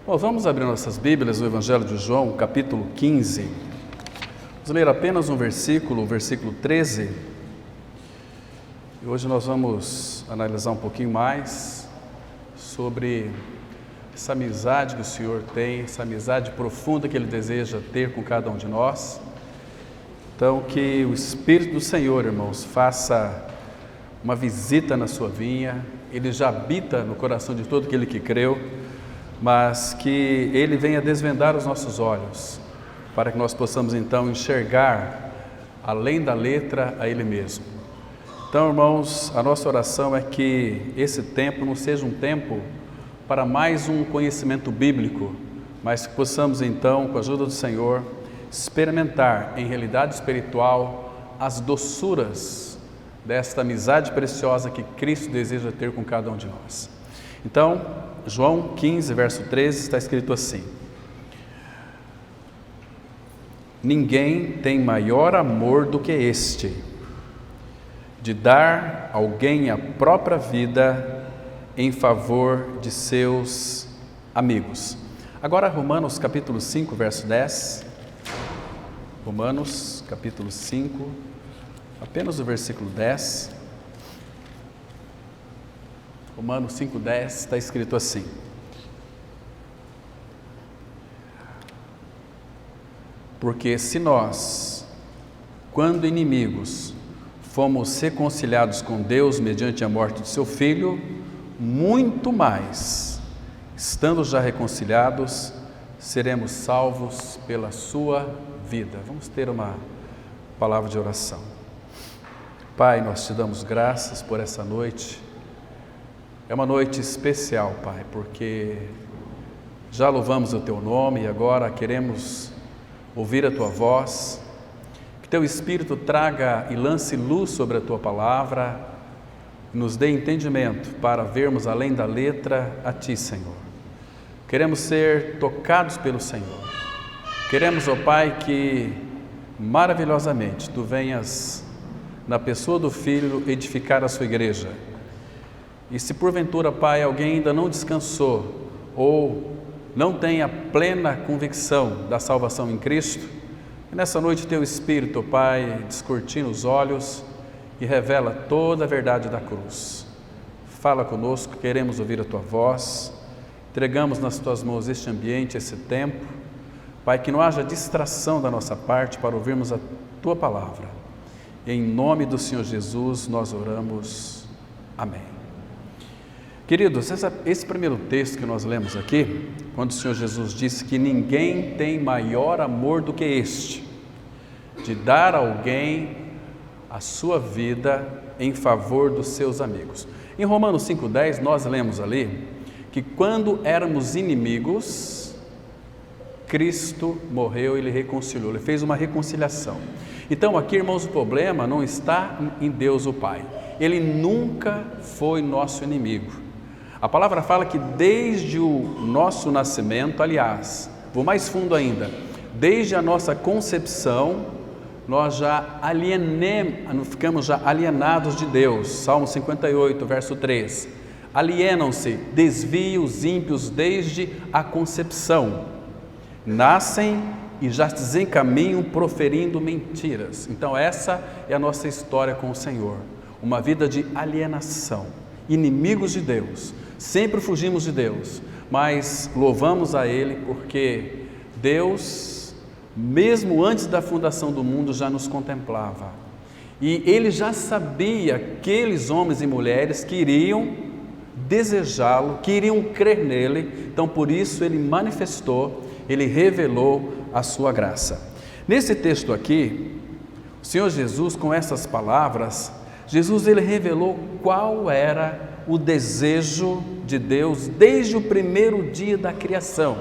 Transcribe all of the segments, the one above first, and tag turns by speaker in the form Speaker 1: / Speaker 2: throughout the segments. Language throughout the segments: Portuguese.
Speaker 1: Bom, vamos abrir nossas Bíblias no Evangelho de João, capítulo 15. Vamos ler apenas um versículo, o versículo 13. E hoje nós vamos analisar um pouquinho mais sobre essa amizade que o Senhor tem, essa amizade profunda que Ele deseja ter com cada um de nós. Então, que o Espírito do Senhor, irmãos, faça uma visita na sua vinha. Ele já habita no coração de todo aquele que creu, mas que Ele venha desvendar os nossos olhos, para que nós possamos então enxergar, além da letra, a Ele mesmo. Então, irmãos, a nossa oração é que esse tempo não seja um tempo para mais um conhecimento bíblico, mas que possamos então, com a ajuda do Senhor, experimentar em realidade espiritual as doçuras desta amizade preciosa que Cristo deseja ter com cada um de nós. Então, João 15, verso 13, está escrito assim: ninguém tem maior amor do que este, de dar alguém a própria vida em favor de seus amigos. Agora Romanos capítulo 5, verso 10. Romanos capítulo 5, apenas o versículo 10. Romanos 5,10 está escrito assim: porque se nós, quando inimigos, fomos reconciliados com Deus mediante a morte de seu Filho, muito mais, estando já reconciliados, seremos salvos pela sua vida. Vamos ter uma palavra de oração. Pai, nós te damos graças por essa noite. É uma noite especial, Pai, porque já louvamos o Teu nome e agora queremos ouvir a Tua voz. Que Teu Espírito traga e lance luz sobre a Tua palavra, nos dê entendimento para vermos além da letra a Ti, Senhor. Queremos ser tocados pelo Senhor. Queremos, ó Pai, que maravilhosamente Tu venhas, na pessoa do Filho, edificar a Sua igreja. E se porventura, Pai, alguém ainda não descansou ou não tem a plena convicção da salvação em Cristo, nessa noite Teu Espírito, Pai, descortina os olhos e revela toda a verdade da cruz. Fala conosco, queremos ouvir a Tua voz, entregamos nas Tuas mãos este ambiente, esse tempo. Pai, que não haja distração da nossa parte para ouvirmos a Tua palavra. Em nome do Senhor Jesus nós oramos. Amém. Queridos, esse primeiro texto que nós lemos aqui, quando o Senhor Jesus disse que ninguém tem maior amor do que este, de dar a alguém a sua vida em favor dos seus amigos. Em Romanos 5,10 nós lemos ali que quando éramos inimigos, Cristo morreu e Ele reconciliou, Ele fez uma reconciliação. Então aqui, irmãos, o problema não está em Deus o Pai. Ele nunca foi nosso inimigo. A palavra fala que desde o nosso nascimento, aliás, vou mais fundo ainda, desde a nossa concepção, nós já ficamos já alienados de Deus. Salmo 58, verso 3. Alienam-se, desviam os ímpios desde a concepção. Nascem e já se desencaminham proferindo mentiras. Então essa é a nossa história com o Senhor. Uma vida de alienação, inimigos de Deus. Sempre fugimos de Deus, mas louvamos a Ele porque Deus, mesmo antes da fundação do mundo, já nos contemplava. E Ele já sabia aqueles homens e mulheres que iriam desejá-lo, que iriam crer nele. Então por isso Ele manifestou, Ele revelou a sua graça. Nesse texto aqui, o Senhor Jesus, com essas palavras, Jesus Ele revelou qual era o desejo de Deus desde o primeiro dia da criação.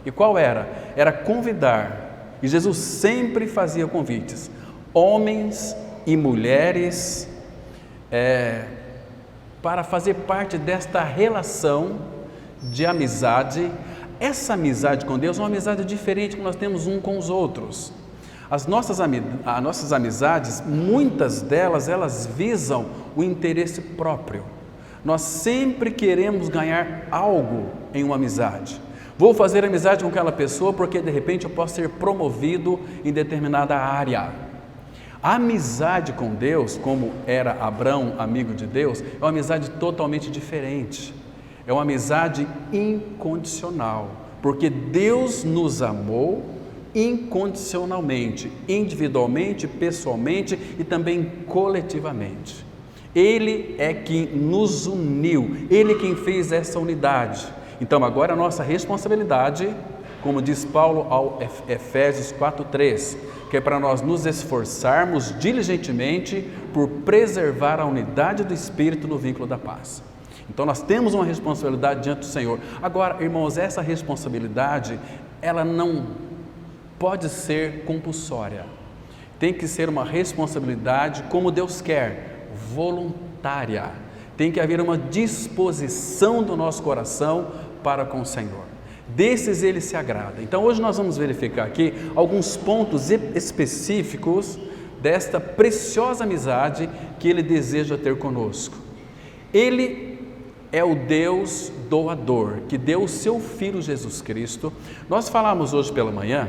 Speaker 1: E qual era? Era convidar, e Jesus sempre fazia convites, homens e mulheres, para fazer parte desta relação de amizade. Essa amizade com Deus é uma amizade diferente que nós temos um com os outros. As nossas amizades, muitas delas, elas visam o interesse próprio. Nós sempre queremos ganhar algo em uma amizade. Vou fazer amizade com aquela pessoa porque de repente eu posso ser promovido em determinada área. A amizade com Deus, como era Abraão, amigo de Deus, é uma amizade totalmente diferente. É uma amizade incondicional, porque Deus nos amou incondicionalmente, individualmente, pessoalmente e também coletivamente. Ele é quem nos uniu, Ele é quem fez essa unidade. Então agora a nossa responsabilidade, como diz Paulo ao Efésios 4:3, que é para nós nos esforçarmos diligentemente por preservar a unidade do Espírito no vínculo da paz. Então nós temos uma responsabilidade diante do Senhor. Agora, irmãos, essa responsabilidade, ela não pode ser compulsória. Tem que ser uma responsabilidade, como Deus quer, voluntária. Tem que haver uma disposição do nosso coração para com o Senhor. Desses Ele se agrada. Então hoje nós vamos verificar aqui alguns pontos específicos desta preciosa amizade que Ele deseja ter conosco. Ele é o Deus doador, que deu o seu Filho Jesus Cristo. Nós falamos hoje pela manhã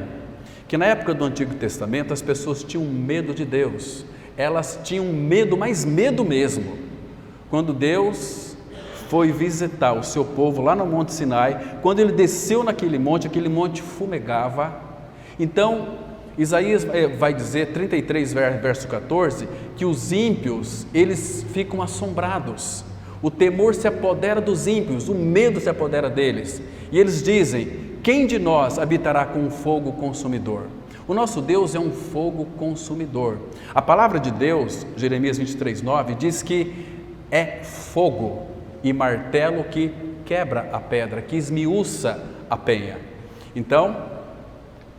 Speaker 1: que na época do Antigo Testamento as pessoas tinham medo de Deus. Elas tinham medo, mas medo mesmo. Quando Deus foi visitar o seu povo lá no Monte Sinai, quando Ele desceu naquele monte, aquele monte fumegava. Então, Isaías vai dizer, 33 verso 14, que os ímpios, eles ficam assombrados. O temor se apodera dos ímpios, o medo se apodera deles. E eles dizem, quem de nós habitará com um fogo consumidor? O nosso Deus é um fogo consumidor. A palavra de Deus, Jeremias 23:9, diz que é fogo e martelo que quebra a pedra, que esmiuça a penha. Então,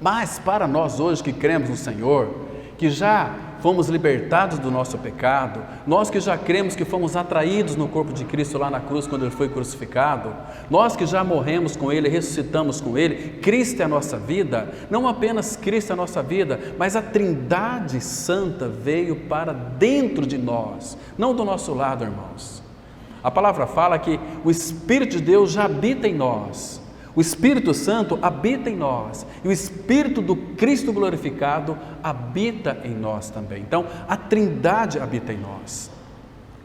Speaker 1: mas para nós hoje que cremos no Senhor, que já fomos libertados do nosso pecado, nós que já cremos que fomos atraídos no corpo de Cristo lá na cruz quando Ele foi crucificado, nós que já morremos com Ele, ressuscitamos com Ele, Cristo é a nossa vida, não apenas Cristo é a nossa vida, mas a Trindade Santa veio para dentro de nós, não do nosso lado, irmãos. A palavra fala que o Espírito de Deus já habita em nós. O Espírito Santo habita em nós e o Espírito do Cristo glorificado habita em nós também. Então, a Trindade habita em nós.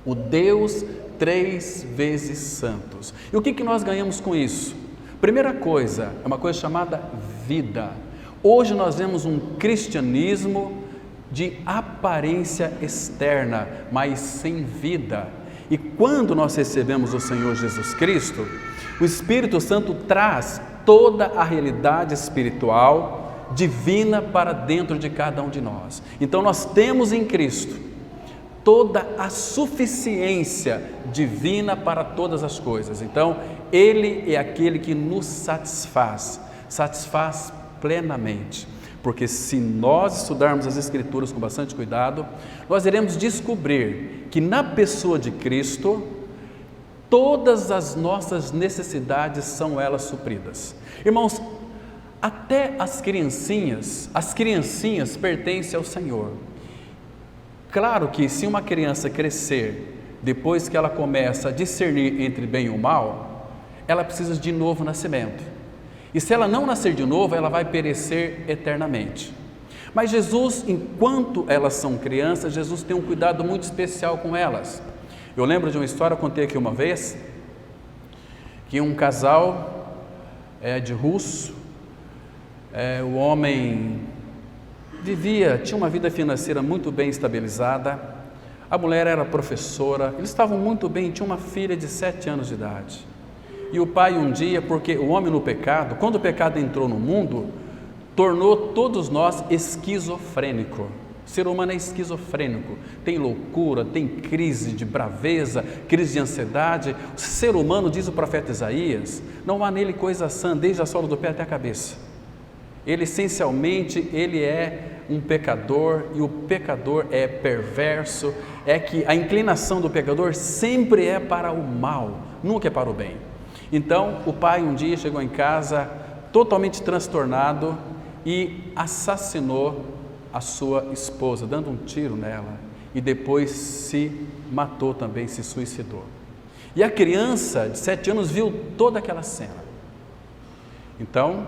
Speaker 1: O Deus 3 vezes santos. E o que nós ganhamos com isso? Primeira coisa, é uma coisa chamada vida. Hoje nós vemos um cristianismo de aparência externa, mas sem vida. E quando nós recebemos o Senhor Jesus Cristo, o Espírito Santo traz toda a realidade espiritual divina para dentro de cada um de nós. Então nós temos em Cristo toda a suficiência divina para todas as coisas. Então Ele é aquele que nos satisfaz plenamente. Porque se nós estudarmos as Escrituras com bastante cuidado, nós iremos descobrir que na pessoa de Cristo, todas as nossas necessidades são elas supridas. Irmãos, até as criancinhas pertencem ao Senhor. Claro que se uma criança crescer, depois que ela começa a discernir entre bem e o mal, ela precisa de novo nascimento. E se ela não nascer de novo, ela vai perecer eternamente. Mas Jesus, enquanto elas são crianças, Jesus tem um cuidado muito especial com elas. Eu lembro de uma história, eu contei aqui uma vez, que um casal de russo, o homem tinha uma vida financeira muito bem estabilizada, a mulher era professora, eles estavam muito bem, tinha uma filha de 7 anos de idade. E o pai um dia, porque o homem no pecado, quando o pecado entrou no mundo, tornou todos nós esquizofrênicos. O ser humano é esquizofrênico, tem loucura, tem crise de braveza, crise de ansiedade. O ser humano, diz o profeta Isaías, não há nele coisa sã, desde a sola do pé até a cabeça. Ele essencialmente, ele é um pecador e o pecador é perverso, é que a inclinação do pecador sempre é para o mal, nunca é para o bem. Então o pai um dia chegou em casa totalmente transtornado e assassinou a sua esposa, dando um tiro nela, e depois se matou também, se suicidou. E a criança de 7 anos viu toda aquela cena. Então,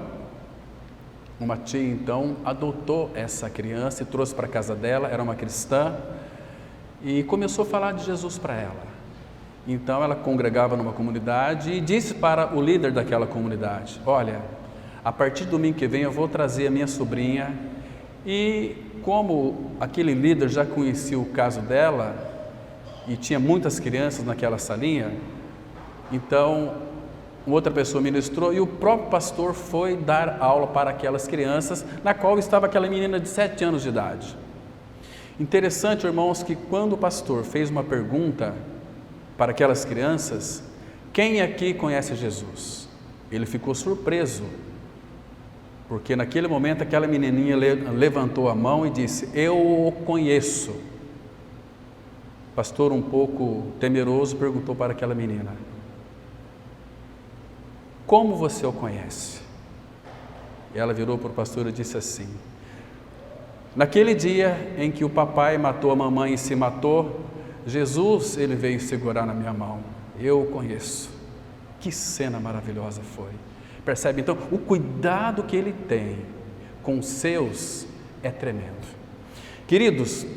Speaker 1: uma tia então adotou essa criança e trouxe para a casa dela, era uma cristã, e começou a falar de Jesus para ela. Então ela congregava numa comunidade e disse para o líder daquela comunidade: olha, a partir do domingo que vem eu vou trazer a minha sobrinha. E como aquele líder já conhecia o caso dela e tinha muitas crianças naquela salinha, então outra pessoa ministrou e o próprio pastor foi dar aula para aquelas crianças, na qual estava aquela menina de 7 anos de idade. Interessante, irmãos, que quando o pastor fez uma pergunta para aquelas crianças: quem aqui conhece Jesus? Ele ficou surpreso, porque naquele momento aquela menininha levantou a mão e disse: eu o conheço. O pastor, um pouco temeroso, perguntou para aquela menina: como você o conhece? E ela virou para o pastor e disse assim: naquele dia em que o papai matou a mamãe e se matou, Jesus, ele veio segurar na minha mão. Eu o conheço. Que cena maravilhosa foi. Percebe então o cuidado que ele tem com os seus é tremendo. Queridos,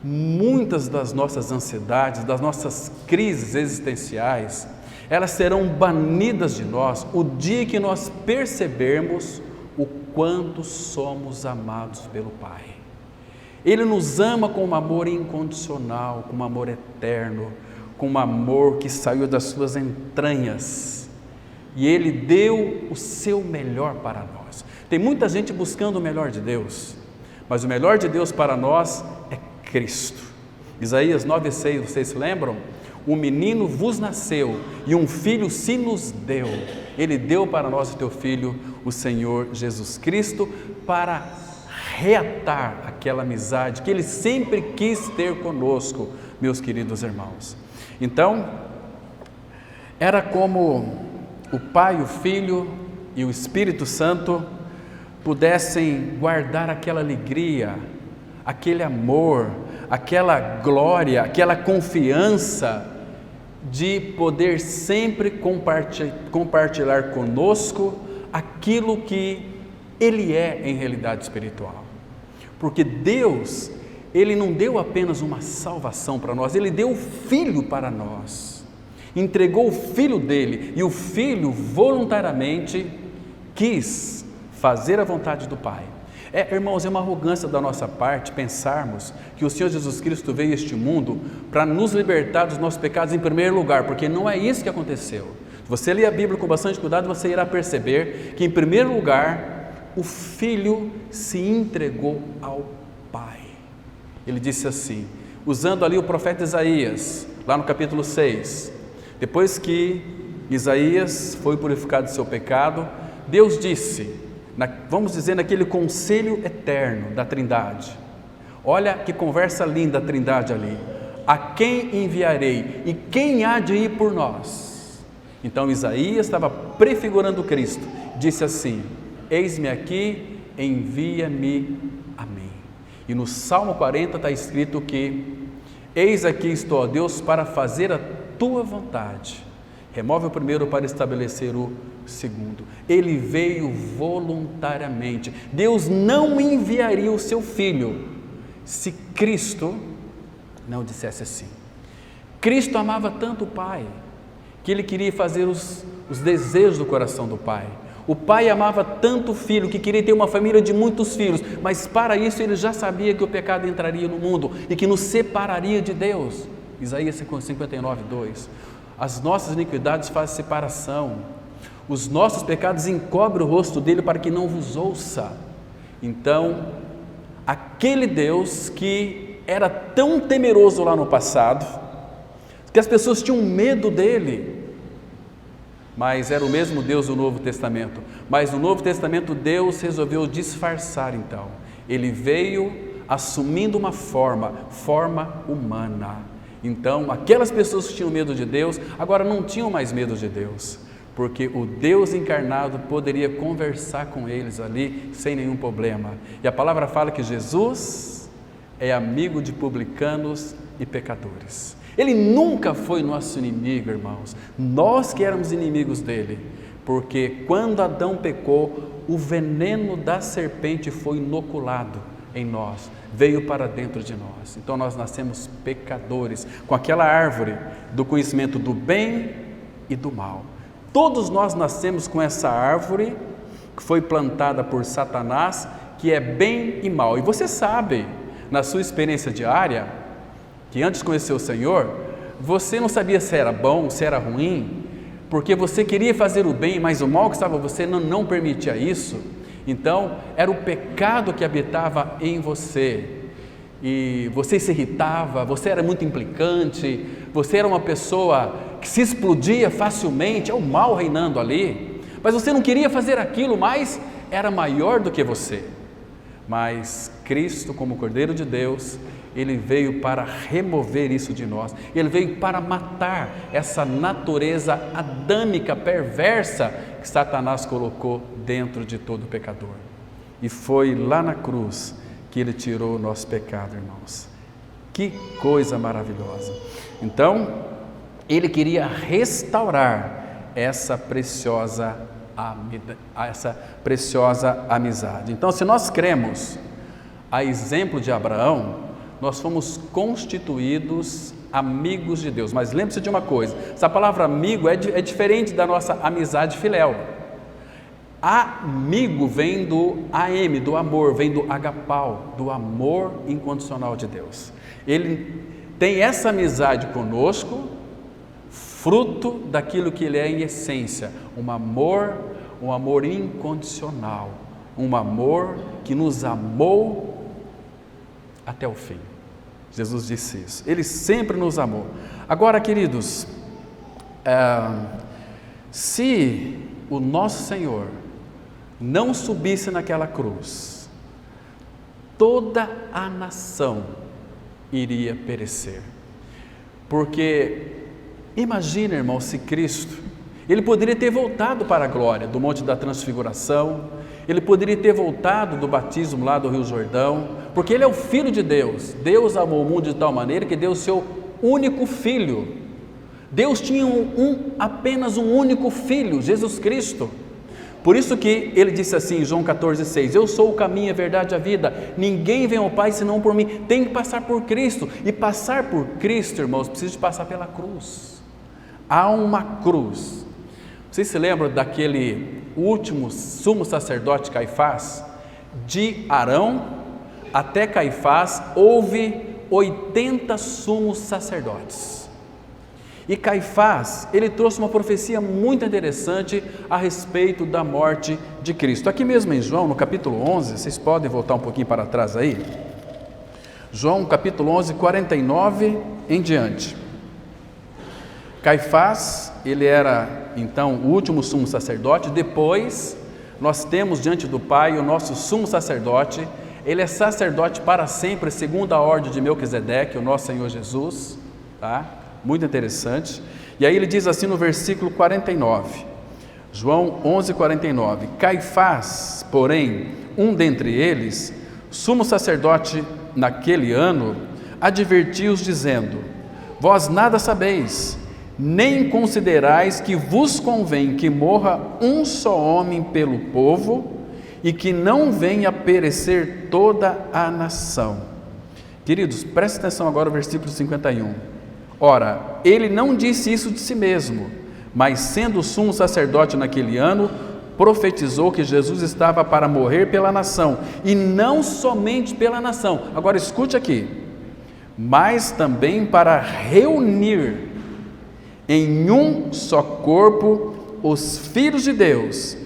Speaker 1: muitas das nossas ansiedades, das nossas crises existenciais, elas serão banidas de nós o dia que nós percebermos o quanto somos amados pelo Pai. Ele nos ama com um amor incondicional, com um amor eterno, com um amor que saiu das suas entranhas. E Ele deu o seu melhor para nós. Tem muita gente buscando o melhor de Deus, mas o melhor de Deus para nós é Cristo. Isaías 9,6, vocês se lembram? Um menino vos nasceu e um filho se nos deu. Ele deu para nós o teu Filho, o Senhor Jesus Cristo, para reatar aquela amizade que Ele sempre quis ter conosco, meus queridos irmãos. Então, era como o Pai, o Filho e o Espírito Santo pudessem guardar aquela alegria, aquele amor, aquela glória, aquela confiança de poder sempre compartilhar conosco aquilo que Ele é em realidade espiritual. Porque Deus, Ele não deu apenas uma salvação para nós, Ele deu o Filho para nós, entregou o Filho dele, e o Filho voluntariamente quis fazer a vontade do Pai. Irmãos, é uma arrogância da nossa parte pensarmos que o Senhor Jesus Cristo veio a este mundo para nos libertar dos nossos pecados em primeiro lugar, porque não é isso que aconteceu. Se você ler a Bíblia com bastante cuidado, você irá perceber que em primeiro lugar o Filho se entregou ao Pai. Ele disse assim, usando ali o profeta Isaías, lá no capítulo 6, depois que Isaías foi purificado do seu pecado, Deus disse, vamos dizer, naquele conselho eterno da Trindade, olha que conversa linda a Trindade ali: a quem enviarei e quem há de ir por nós? Então Isaías estava prefigurando Cristo, disse assim: eis-me aqui, envia-me a mim. E no Salmo 40 está escrito que: eis aqui estou, ó Deus, para fazer a tua vontade. Remove o primeiro para estabelecer o segundo. Ele veio voluntariamente. Deus não enviaria o seu Filho se Cristo não dissesse assim. Cristo amava tanto o Pai que Ele queria fazer os desejos do coração do Pai. O Pai amava tanto o Filho que queria ter uma família de muitos filhos, mas para isso Ele já sabia que o pecado entraria no mundo e que nos separaria de Deus. Isaías 59:2. As nossas iniquidades fazem separação, os nossos pecados encobrem o rosto dele para que não vos ouça. Então, aquele Deus que era tão temeroso lá no passado, que as pessoas tinham medo dele, mas era o mesmo Deus do Novo Testamento. Mas no Novo Testamento Deus resolveu disfarçar então. Ele veio assumindo uma forma humana. Então, aquelas pessoas que tinham medo de Deus, agora não tinham mais medo de Deus, porque o Deus encarnado poderia conversar com eles ali sem nenhum problema. E a palavra fala que Jesus é amigo de publicanos e pecadores. Ele nunca foi nosso inimigo, irmãos. Nós que éramos inimigos dele, porque quando Adão pecou, o veneno da serpente foi inoculado em nós, veio para dentro de nós. Então nós nascemos pecadores, com aquela árvore do conhecimento do bem e do mal. Todos nós nascemos com essa árvore que foi plantada por Satanás, que é bem e mal. E você sabe, na sua experiência diária, que antes de conhecer o Senhor, você não sabia se era bom, se era ruim, porque você queria fazer o bem, mas o mal que estava em você não permitia isso. Então, era o pecado que habitava em você, e você se irritava, você era muito implicante, você era uma pessoa que se explodia facilmente, é o mal reinando ali, mas você não queria fazer aquilo, mas era maior do que você. Mas Cristo, como Cordeiro de Deus, Ele veio para remover isso de nós, Ele veio para matar essa natureza adâmica, perversa, que Satanás colocou dentro de todo pecador. E foi lá na cruz que Ele tirou o nosso pecado, irmãos. Que coisa maravilhosa! Então, Ele queria restaurar essa preciosa amizade. Então, se nós cremos, a exemplo de Abraão, nós fomos constituídos amigos de Deus. Mas lembre-se de uma coisa, essa palavra amigo é diferente da nossa amizade filéu. Amigo vem do AM, do amor, vem do agapau, do amor incondicional de Deus. Ele tem essa amizade conosco, fruto daquilo que Ele é em essência, um amor incondicional, um amor que nos amou até o fim. Jesus disse isso, Ele sempre nos amou. Agora, queridos, se o nosso Senhor não subisse naquela cruz, toda a nação iria perecer. Porque imagina, irmão, se Cristo, Ele poderia ter voltado para a glória do Monte da Transfiguração, Ele poderia ter voltado do batismo lá do Rio Jordão, porque Ele é o Filho de Deus. Deus amou o mundo de tal maneira que deu o seu único Filho. Deus tinha apenas um único Filho, Jesus Cristo. Por isso que Ele disse assim em João 14,6, eu sou o caminho, a verdade e a vida, ninguém vem ao Pai senão por mim. Tem que passar por Cristo, e passar por Cristo, irmãos, precisa de passar pela cruz. Há uma cruz. Vocês se lembram daquele último sumo sacerdote Caifás? De Arão até Caifás houve 80 sumos sacerdotes. E Caifás, ele trouxe uma profecia muito interessante a respeito da morte de Cristo. Aqui mesmo em João, no capítulo 11, vocês podem voltar um pouquinho para trás aí. João, capítulo 11, 49 em diante. Caifás, ele era então o último sumo sacerdote. Depois nós temos diante do Pai o nosso sumo sacerdote. Ele é sacerdote para sempre, segundo a ordem de Melquisedeque, o nosso Senhor Jesus, tá? Muito interessante. E aí ele diz assim no versículo 49, João 11, 49, Caifás, porém, um dentre eles, sumo sacerdote naquele ano, advertiu-os dizendo, vós nada sabeis, nem considerais que vos convém que morra um só homem pelo povo e que não venha a perecer toda a nação. Queridos, prestem atenção agora ao versículo 51. Ora, ele não disse isso de si mesmo, mas sendo sumo sacerdote naquele ano, profetizou que Jesus estava para morrer pela nação, e não somente pela nação, agora escute aqui, mas também para reunir em um só corpo os filhos de Deus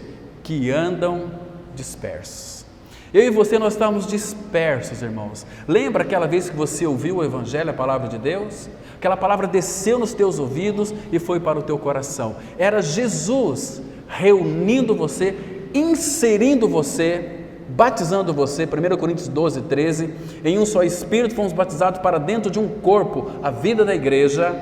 Speaker 1: que andam dispersos. Eu e você, nós estamos dispersos, irmãos. Lembra aquela vez que você ouviu o Evangelho, a palavra de Deus? Aquela palavra desceu nos teus ouvidos e foi para o teu coração. Era Jesus reunindo você, inserindo você, batizando você, 1 Coríntios 12, 13, em um só Espírito fomos batizados para dentro de um corpo, a vida da igreja,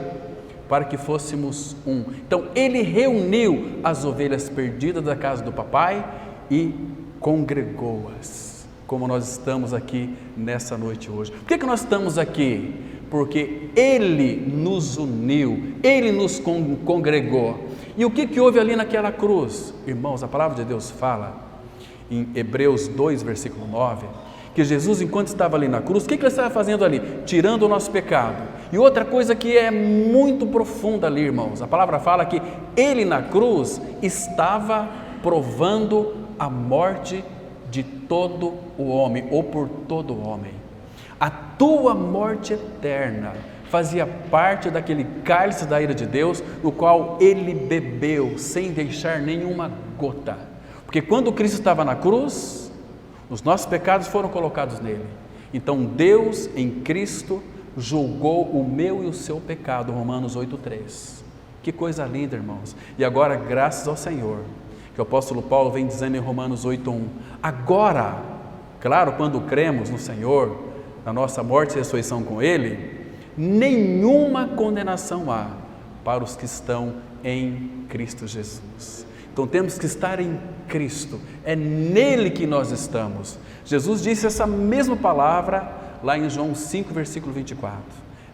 Speaker 1: para que fôssemos um. Então, Ele reuniu as ovelhas perdidas da casa do papai e congregou-as, como nós estamos aqui nessa noite hoje. Por que nós estamos aqui? Porque Ele nos uniu, Ele nos congregou. E o que houve ali naquela cruz? Irmãos, a palavra de Deus fala em Hebreus 2, versículo 9, que Jesus, enquanto estava ali na cruz, o que ele estava fazendo ali? Tirando o nosso pecado. E outra coisa que é muito profunda ali, irmãos, a palavra fala que ele na cruz estava provando a morte de todo o homem, ou por todo o homem. A tua morte eterna fazia parte daquele cálice da ira de Deus, no qual ele bebeu sem deixar nenhuma gota. Porque quando Cristo estava na cruz, os nossos pecados foram colocados nele. Então Deus em Cristo julgou o meu e o seu pecado, Romanos 8,3. Que coisa linda, irmãos. E agora, graças ao Senhor, que o apóstolo Paulo vem dizendo em Romanos 8,1, agora, claro, quando cremos no Senhor, na nossa morte e ressurreição com Ele, nenhuma condenação há para os que estão em Cristo Jesus. Então temos que estar em Cristo, é nele que nós estamos. Jesus disse essa mesma palavra lá em João 5, versículo 24.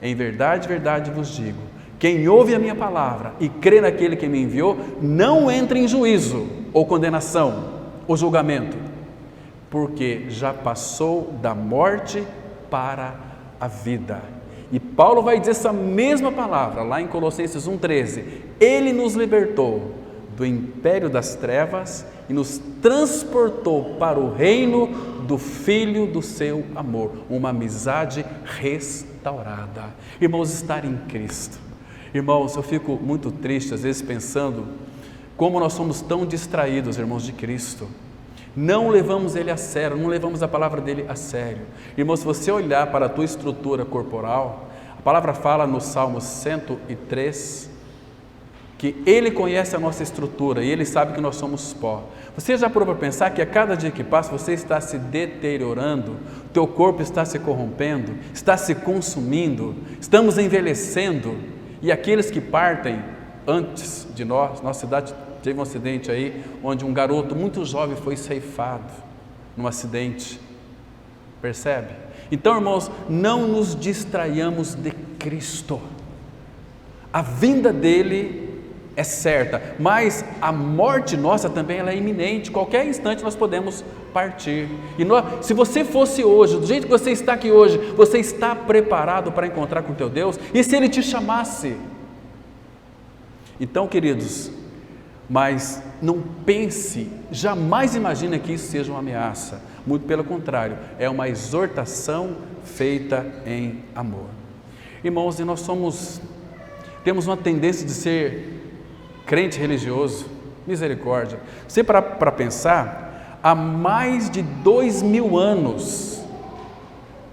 Speaker 1: Em verdade, verdade vos digo, quem ouve a minha palavra e crê naquele que me enviou, não entra em juízo, ou condenação, ou julgamento, porque já passou da morte para a vida. E Paulo vai dizer essa mesma palavra lá em Colossenses 1,13. Ele nos libertou do império das trevas e nos transportou para o reino do Filho do seu amor, uma amizade restaurada. Irmãos, estar em Cristo. Irmãos, eu fico muito triste às vezes pensando como nós somos tão distraídos, irmãos, de Cristo. Não levamos Ele a sério, não levamos a palavra dEle a sério. Irmão, se você olhar para a tua estrutura corporal, a palavra fala no Salmo 103, que Ele conhece a nossa estrutura e Ele sabe que nós somos pó. Você já parou para pensar que a cada dia que passa você está se deteriorando, teu corpo está se corrompendo, está se consumindo, estamos envelhecendo, e aqueles que partem antes de nós, nossa cidade teve um acidente aí, onde um garoto muito jovem foi ceifado num acidente, percebe? Então, irmãos, não nos distraiamos de Cristo. A vinda dele é certa, mas a morte nossa também ela é iminente, qualquer instante nós podemos partir. E se você fosse hoje, do jeito que você está aqui hoje, você está preparado para encontrar com teu Deus? E se Ele te chamasse? Então, queridos, mas não pense, jamais imagine que isso seja uma ameaça, muito pelo contrário, é uma exortação feita em amor. Irmãos, e nós temos uma tendência de ser crente religioso, misericórdia. Você para pensar, há mais de 2000 anos,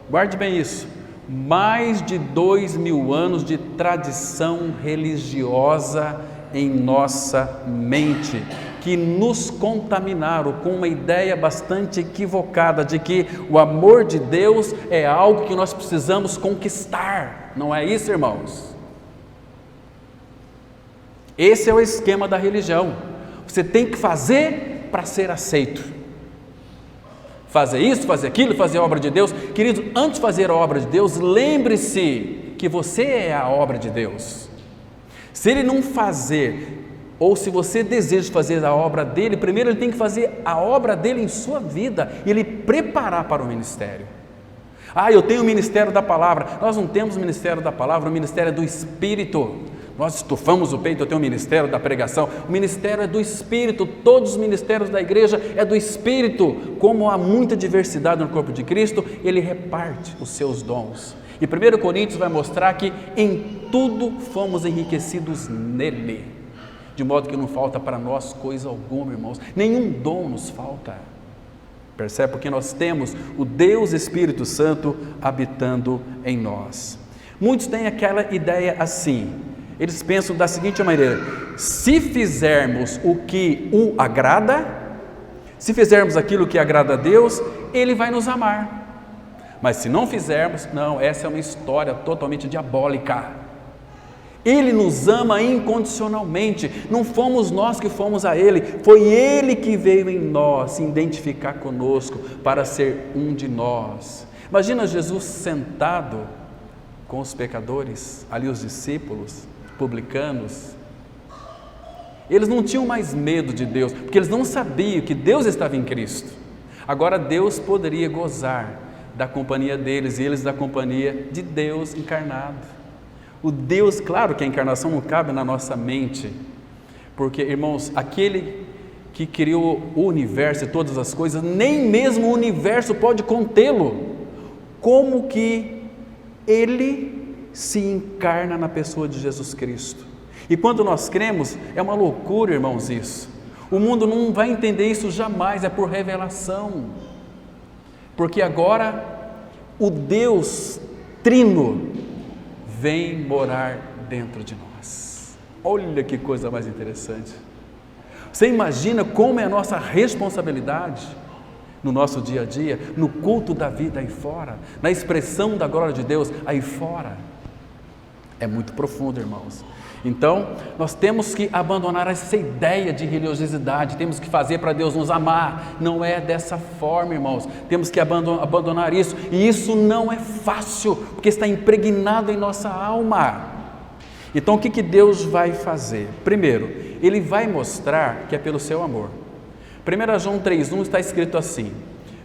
Speaker 1: guarde bem isso, mais de 2000 anos de tradição religiosa em nossa mente, que nos contaminaram com uma ideia bastante equivocada de que o amor de Deus é algo que nós precisamos conquistar. Não é isso, irmãos? Esse é o esquema da religião. Você tem que fazer para ser aceito. Fazer isso, fazer aquilo, fazer a obra de Deus. Queridos, antes de fazer a obra de Deus, lembre-se que você é a obra de Deus. Se Ele não fazer, ou se você deseja fazer a obra dEle, primeiro Ele tem que fazer a obra dEle em sua vida e Ele preparar para o ministério. Eu tenho o ministério da palavra. Nós não temos o ministério da palavra, o ministério é do Espírito. Nós estufamos o peito, eu tenho o ministério da pregação. O ministério é do Espírito, todos os ministérios da igreja é do Espírito. Como há muita diversidade no corpo de Cristo, Ele reparte os seus dons. E 1 Coríntios vai mostrar que em tudo fomos enriquecidos nele, de modo que não falta para nós coisa alguma, irmãos, nenhum dom nos falta, percebe? Porque nós temos o Deus Espírito Santo habitando em nós. Muitos têm aquela ideia assim, eles pensam da seguinte maneira: se fizermos o que o agrada, se fizermos aquilo que agrada a Deus, Ele vai nos amar. Mas se não fizermos, não, essa é uma história totalmente diabólica. Ele nos ama incondicionalmente, não fomos nós que fomos a Ele, foi Ele que veio em nós se identificar conosco para ser um de nós. Imagina Jesus sentado com os pecadores, ali os discípulos, publicanos, Eles não tinham mais medo de Deus, porque eles não sabiam que Deus estava em Cristo. Agora Deus poderia gozar da companhia deles e eles da companhia de Deus encarnado. O Deus, claro que a encarnação não cabe na nossa mente, porque, irmãos, aquele que criou o universo e todas as coisas, nem mesmo o universo pode contê-lo. Como que Ele se encarna na pessoa de Jesus Cristo? E quando nós cremos, é uma loucura, irmãos, isso. O mundo não vai entender isso jamais, é por revelação. Porque agora o Deus Trino vem morar dentro de nós. Olha que coisa mais interessante. Você imagina como é a nossa responsabilidade no nosso dia a dia, no culto da vida aí fora, na expressão da glória de Deus aí fora. É muito profundo, irmãos. Então, nós temos que abandonar essa ideia de religiosidade, temos que fazer para Deus nos amar. Não é dessa forma, irmãos. Temos que abandonar isso, e isso não é fácil, porque está impregnado em nossa alma. Então, o que Deus vai fazer? Primeiro, Ele vai mostrar que é pelo seu amor. 1 João 3,1 está escrito assim: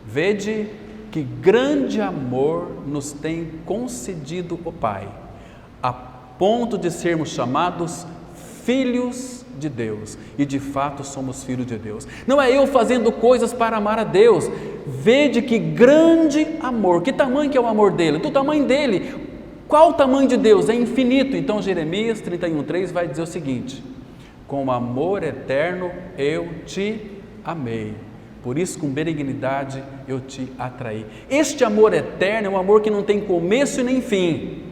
Speaker 1: vede que grande amor nos tem concedido o Pai, a ponto de sermos chamados filhos de Deus, e de fato somos filhos de Deus. Não é eu fazendo coisas para amar a Deus. Vede que grande amor. Que tamanho que é o amor dele? Do tamanho dele. Qual o tamanho de Deus? É infinito. Então Jeremias 31,3 vai dizer o seguinte: com amor eterno eu te amei, por isso com benignidade eu te atraí. Este amor eterno é um amor que não tem começo e nem fim.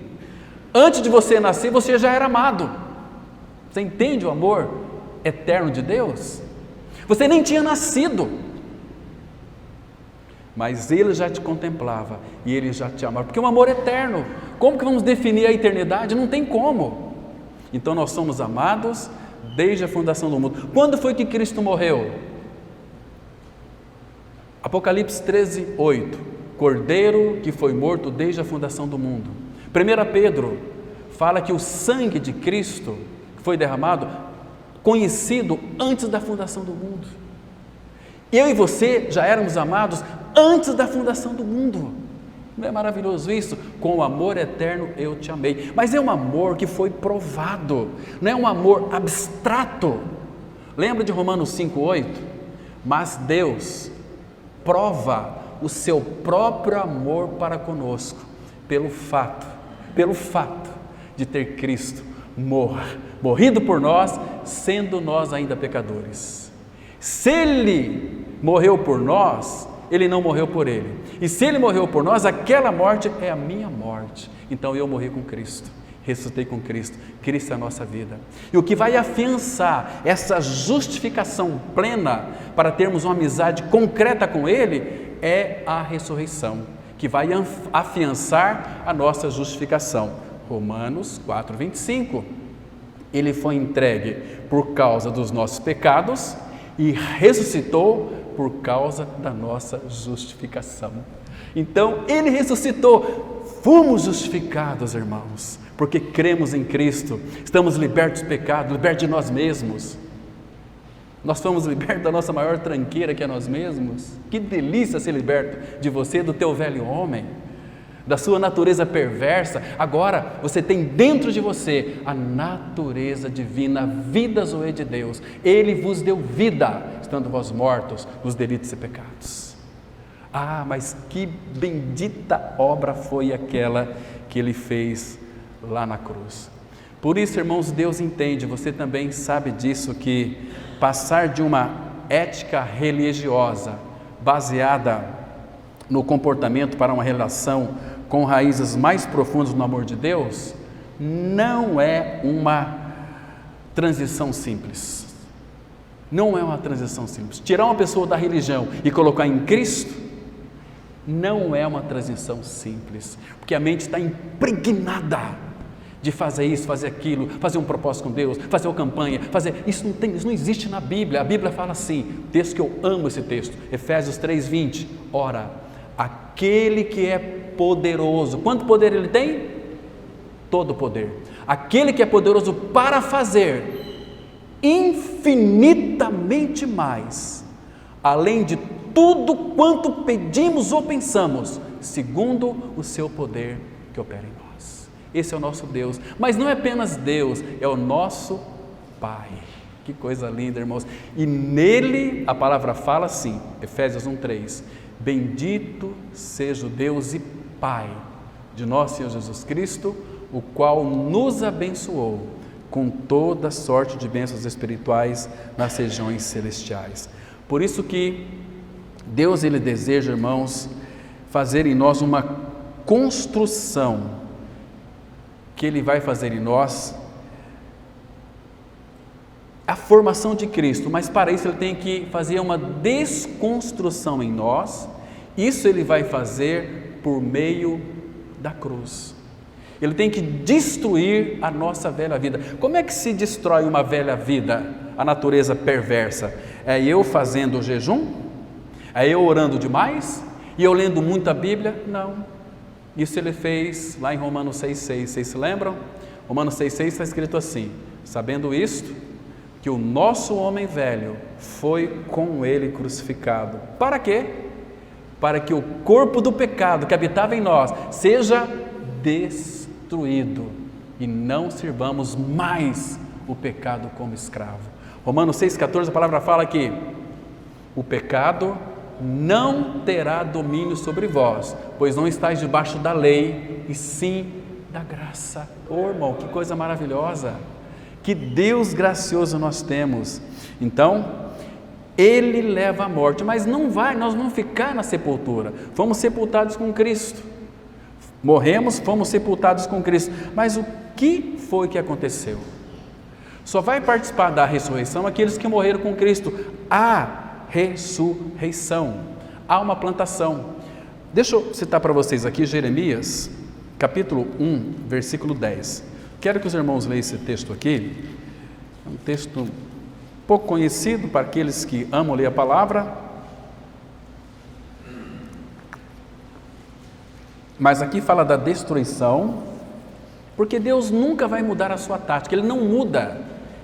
Speaker 1: Antes de você nascer, você já era amado. Você entende o amor eterno de Deus? Você nem tinha nascido, mas Ele já te contemplava e Ele já te amava, porque é um amor eterno. Como que vamos definir a eternidade? Não tem como. Então nós somos amados desde a fundação do mundo. Quando foi que Cristo morreu? Apocalipse 13:8, Cordeiro que foi morto desde a fundação do mundo. 1 Pedro fala que o sangue de Cristo foi derramado, conhecido antes da fundação do mundo. Eu e você já éramos amados antes da fundação do mundo. Não é maravilhoso isso? Com amor eterno eu te amei. Mas é um amor que foi provado, não é um amor abstrato. Lembra de Romanos 5:8? Mas Deus prova o seu próprio amor para conosco pelo fato de ter Cristo morrido por nós, sendo nós ainda pecadores. Se Ele morreu por nós, Ele não morreu por Ele. E se Ele morreu por nós, aquela morte é a minha morte. Então eu morri com Cristo, ressuscitei com Cristo. Cristo é a nossa vida. E o que vai afiançar essa justificação plena para termos uma amizade concreta com Ele é a ressurreição, que vai afiançar a nossa justificação. Romanos 4:25. Ele foi entregue por causa dos nossos pecados e ressuscitou por causa da nossa justificação. Então, Ele ressuscitou, fomos justificados, irmãos, porque cremos em Cristo, estamos libertos do pecado, libertos de nós mesmos. Nós fomos libertos da nossa maior tranqueira, que é nós mesmos. Que delícia ser liberto de você, do teu velho homem, da sua natureza perversa. Agora você tem dentro de você a natureza divina, a vida zoe de Deus. Ele vos deu vida, estando vós mortos nos delitos e pecados. Ah, mas que bendita obra foi aquela que Ele fez lá na cruz. Por isso, irmãos, Deus entende, você também sabe disso, que passar de uma ética religiosa baseada no comportamento para uma relação com raízes mais profundas no amor de Deus, não é uma transição simples. Não é uma transição simples. Tirar uma pessoa da religião e colocar em Cristo não é uma transição simples, porque a mente está impregnada de fazer isso, fazer aquilo, fazer um propósito com Deus, fazer uma campanha, isso não existe na Bíblia. A Bíblia fala assim, texto que eu amo esse texto, Efésios 3:20, ora, aquele que é poderoso, quanto poder Ele tem? Todo poder. Aquele que é poderoso para fazer infinitamente mais, além de tudo quanto pedimos ou pensamos, segundo o seu poder que opera em nós. Esse é o nosso Deus, mas não é apenas Deus, é o nosso Pai. Que coisa linda, irmãos. E nele a palavra fala assim, Efésios 1:3, bendito seja o Deus e Pai de nosso Senhor Jesus Cristo, o qual nos abençoou com toda sorte de bênçãos espirituais nas regiões celestiais. Por isso que Deus, Ele deseja, irmãos, fazer em nós uma construção, que Ele vai fazer em nós a formação de Cristo, mas para isso Ele tem que fazer uma desconstrução em nós. Isso Ele vai fazer por meio da cruz. Ele tem que destruir a nossa velha vida. Como é que se destrói uma velha vida, a natureza perversa? É eu fazendo jejum? É eu orando demais? E eu lendo muita Bíblia? Não. Isso Ele fez lá em Romanos 6,6. Vocês se lembram? Romanos 6,6 está escrito assim: sabendo isto, que o nosso homem velho foi com Ele crucificado. Para quê? Para que o corpo do pecado que habitava em nós seja destruído e não sirvamos mais o pecado como escravo. Romanos 6,14, a palavra fala que o pecado não terá domínio sobre vós, pois não estáis debaixo da lei, e sim da graça. Oh, irmão, que coisa maravilhosa! Que Deus gracioso nós temos. Então, Ele leva a morte, mas nós vamos ficar na sepultura. Fomos sepultados com Cristo. Morremos, fomos sepultados com Cristo. Mas o que foi que aconteceu? Só vai participar da ressurreição aqueles que morreram com Cristo. Há ressurreição, há uma plantação. Deixa eu citar para vocês aqui Jeremias, capítulo 1, versículo 10. Quero que os irmãos leiam esse texto aqui. É um texto pouco conhecido para aqueles que amam ler a palavra, mas aqui fala da destruição, porque Deus nunca vai mudar a sua tática, Ele não muda.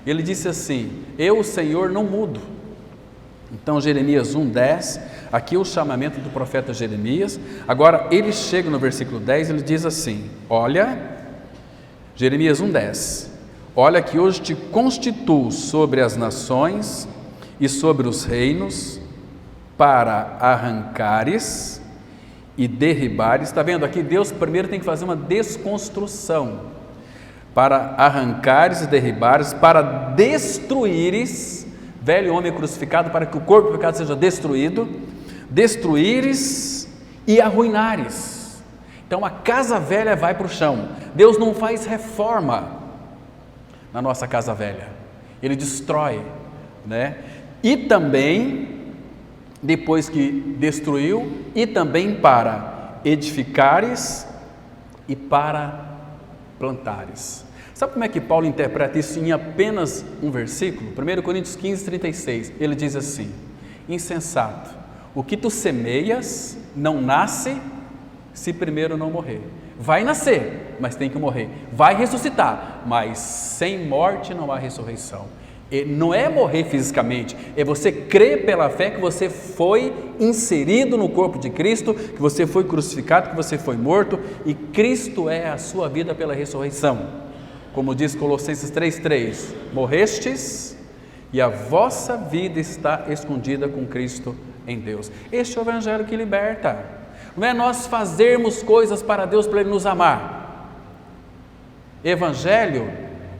Speaker 1: Ele disse assim: eu, o Senhor, não mudo. Então Jeremias 1:10, aqui o chamamento do profeta Jeremias. Agora ele chega no versículo 10, ele diz assim: olha, Jeremias 1:10, olha que hoje te constituo sobre as nações e sobre os reinos, para arrancares e derribares. Está vendo aqui? Deus primeiro tem que fazer uma desconstrução, para arrancares e derribares, para destruíres, velho homem crucificado, para que o corpo do pecado seja destruído, destruíres e arruinares. Então a casa velha vai para o chão. Deus não faz reforma na nossa casa velha, Ele destrói, né? E também, depois que destruiu, e também para edificares e para plantares. Sabe como é que Paulo interpreta isso em apenas um versículo? 1 Coríntios 15:36, ele diz assim: insensato, o que tu semeias não nasce se primeiro não morrer. Vai nascer, mas tem que morrer. Vai ressuscitar, mas sem morte não há ressurreição. E não é morrer fisicamente, é você crer pela fé que você foi inserido no corpo de Cristo, que você foi crucificado, que você foi morto, e Cristo é a sua vida pela ressurreição. Como diz Colossenses 3:3, morrestes e a vossa vida está escondida com Cristo em Deus. Este é o evangelho que liberta. Não é nós fazermos coisas para Deus, para Ele nos amar. Evangelho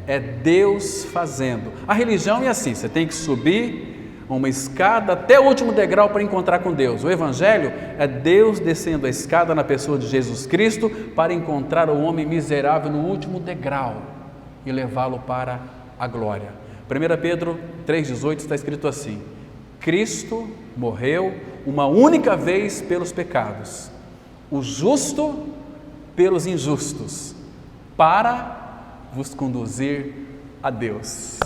Speaker 1: é Deus fazendo. A religião é assim, você tem que subir uma escada até o último degrau para encontrar com Deus. O Evangelho é Deus descendo a escada na pessoa de Jesus Cristo para encontrar o homem miserável no último degrau e levá-lo para a glória. 1 Pedro 3,18 está escrito assim: Cristo morreu uma única vez pelos pecados, o justo pelos injustos, para vos conduzir a Deus.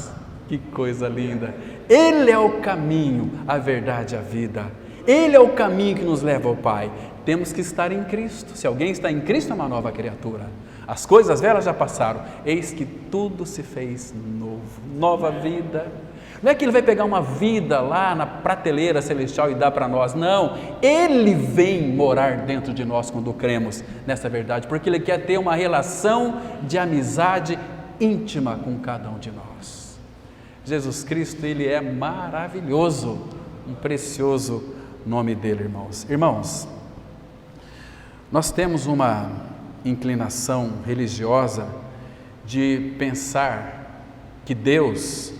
Speaker 1: Que coisa linda! Ele é o caminho, a verdade e a vida. Ele é o caminho que nos leva ao Pai. Temos que estar em Cristo. Se alguém está em Cristo, é uma nova criatura. As coisas velhas já passaram, eis que tudo se fez novo. Nova vida, Não é que Ele vai pegar uma vida lá na prateleira celestial e dar para nós, não. Ele vem morar dentro de nós quando cremos nessa verdade, porque Ele quer ter uma relação de amizade íntima com cada um de nós. Jesus Cristo, Ele é maravilhoso, um precioso nome dEle, irmãos. Irmãos, nós temos uma inclinação religiosa de pensar que Deus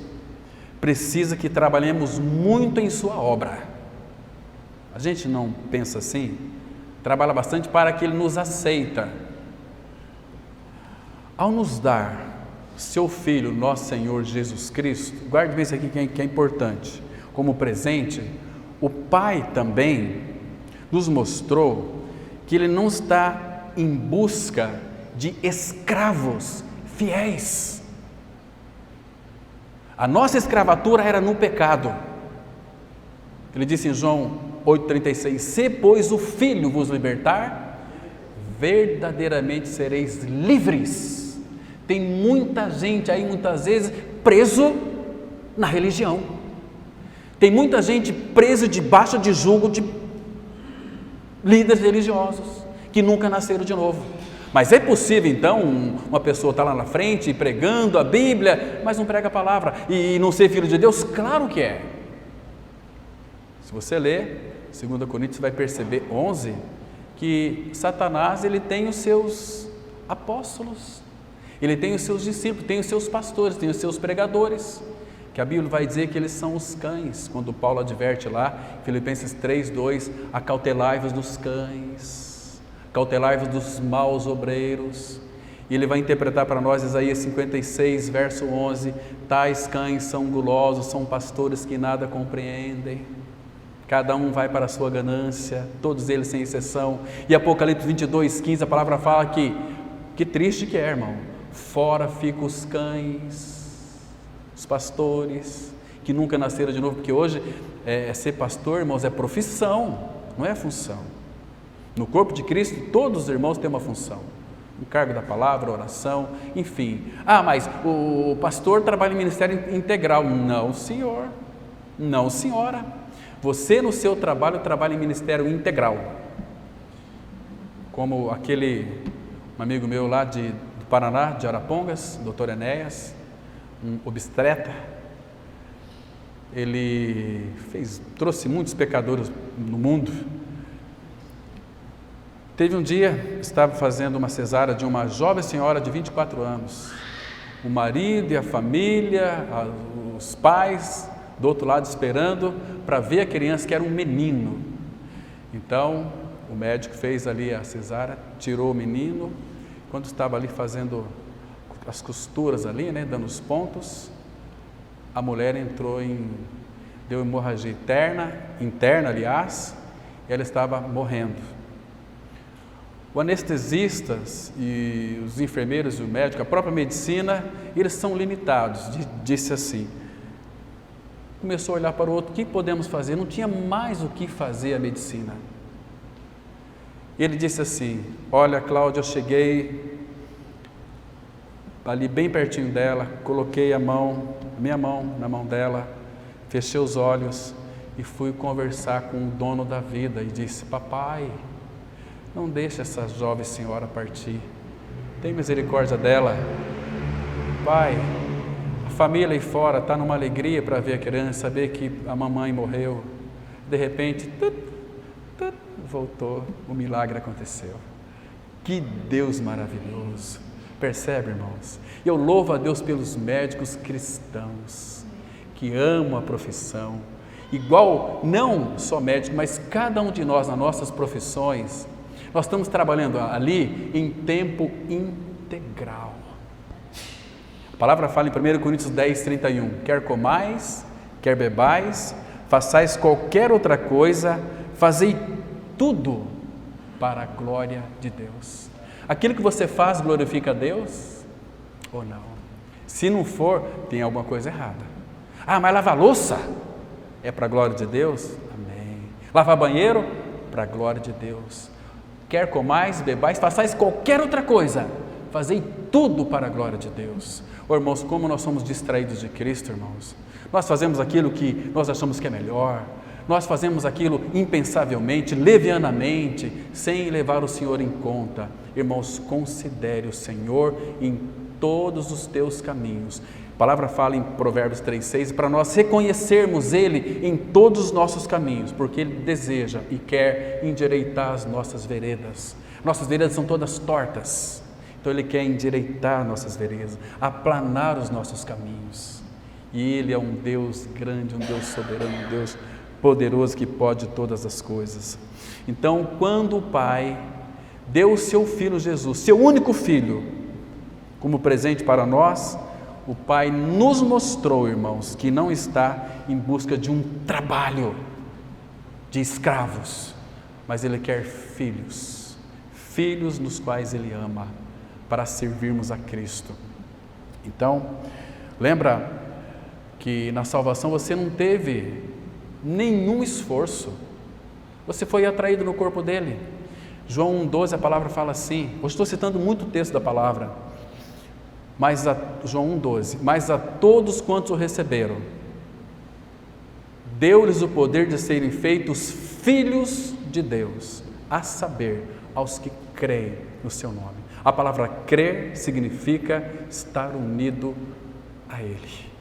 Speaker 1: precisa que trabalhemos muito em sua obra. A gente não pensa assim? Trabalha bastante para que Ele nos aceita. Ao nos dar seu Filho, nosso Senhor Jesus Cristo, guarde bem isso aqui que é importante, como presente, o Pai também nos mostrou que Ele não está em busca de escravos fiéis. A nossa escravatura era no pecado. Ele disse em João 8,36: se pois o Filho vos libertar, verdadeiramente sereis livres. Tem muita gente aí, muitas vezes, preso na religião. Tem muita gente presa debaixo de jugo de líderes religiosos, que nunca nasceram de novo. Mas é possível então uma pessoa estar lá na frente pregando a Bíblia, mas não prega a palavra e não ser filho de Deus? Claro que é. Se você ler 2 Coríntios, você vai perceber 11, que Satanás, ele tem os seus apóstolos, ele tem os seus discípulos, tem os seus pastores, tem os seus pregadores, que a Bíblia vai dizer que eles são os cães, quando Paulo adverte lá, Filipenses 3:2, acautelai-vos dos cães, cautelai-vos dos maus obreiros. E ele vai interpretar para nós Isaías 56, verso 11, tais cães são gulosos, são pastores que nada compreendem, cada um vai para a sua ganância, todos eles sem exceção. E Apocalipse 22:15, a palavra fala que triste que é, irmão, fora ficam os cães, os pastores que nunca nasceram de novo, porque hoje ser pastor, irmãos, é profissão, não é função. No corpo de Cristo, todos os irmãos têm uma função, o cargo da palavra, oração, enfim. Mas o pastor trabalha em ministério integral. Não, senhor, não, senhora. Você no seu trabalho trabalha em ministério integral, como um amigo meu lá do Paraná, de Arapongas, doutor Enéas, um obstetra. Ele trouxe muitos pecadores no mundo. Teve um dia, estava fazendo uma cesárea de uma jovem senhora de 24 anos, o marido e a família, os pais do outro lado esperando para ver a criança, que era um menino. Então o médico fez ali a cesárea, tirou o menino. Quando estava ali fazendo as costuras ali, dando os pontos, a mulher deu hemorragia interna, aliás, e ela estava morrendo. O anestesista e os enfermeiros e o médico, a própria medicina, eles são limitados. Disse assim, começou a olhar para o outro, o que podemos fazer? Não tinha mais o que fazer a medicina. Ele disse assim, olha, Cláudia, eu cheguei ali bem pertinho dela, coloquei minha mão na mão dela, fechei os olhos e fui conversar com o dono da vida e disse, papai, não deixe essa jovem senhora partir, tem misericórdia dela. Pai, a família aí fora está numa alegria para ver a criança, saber que a mamãe morreu. De repente, voltou, o milagre aconteceu. Que Deus maravilhoso! Percebe, irmãos? Eu louvo a Deus pelos médicos cristãos que amam a profissão, igual, não só médico, mas cada um de nós nas nossas profissões. Nós estamos trabalhando ali em tempo integral. A palavra fala em 1 Coríntios 10:31, quer comais, quer bebais, façais qualquer outra coisa, fazei tudo para a glória de Deus. Aquilo que você faz glorifica a Deus ou não? Se não for, tem alguma coisa errada. Mas lavar louça é para a glória de Deus? Amém. Lavar banheiro? Para a glória de Deus. Quer comais, bebais, façais qualquer outra coisa, fazei tudo para a glória de Deus. Oh, irmãos, como nós somos distraídos de Cristo, irmãos. Nós fazemos aquilo que nós achamos que é melhor, nós fazemos aquilo impensavelmente, levianamente, sem levar o Senhor em conta. Irmãos, considere o Senhor em todos os teus caminhos. A palavra fala em Provérbios 3,6 para nós reconhecermos Ele em todos os nossos caminhos, porque Ele deseja e quer endireitar as nossas veredas. Nossas veredas são todas tortas, então Ele quer endireitar nossas veredas, aplanar os nossos caminhos. E Ele é um Deus grande, um Deus soberano, um Deus poderoso que pode todas as coisas. Então, quando o Pai deu o seu Filho Jesus, seu único Filho, como presente para nós, o Pai nos mostrou, irmãos, que não está em busca de um trabalho de escravos, mas Ele quer filhos, filhos nos quais Ele ama, para servirmos a Cristo. Então, lembra que na salvação você não teve nenhum esforço, você foi atraído no corpo dele. João 1,12, a palavra fala assim, eu estou citando muito o texto da palavra, João 1,12, mas a todos quantos o receberam, deu-lhes o poder de serem feitos filhos de Deus, a saber, aos que creem no seu nome. A palavra crer significa estar unido a Ele.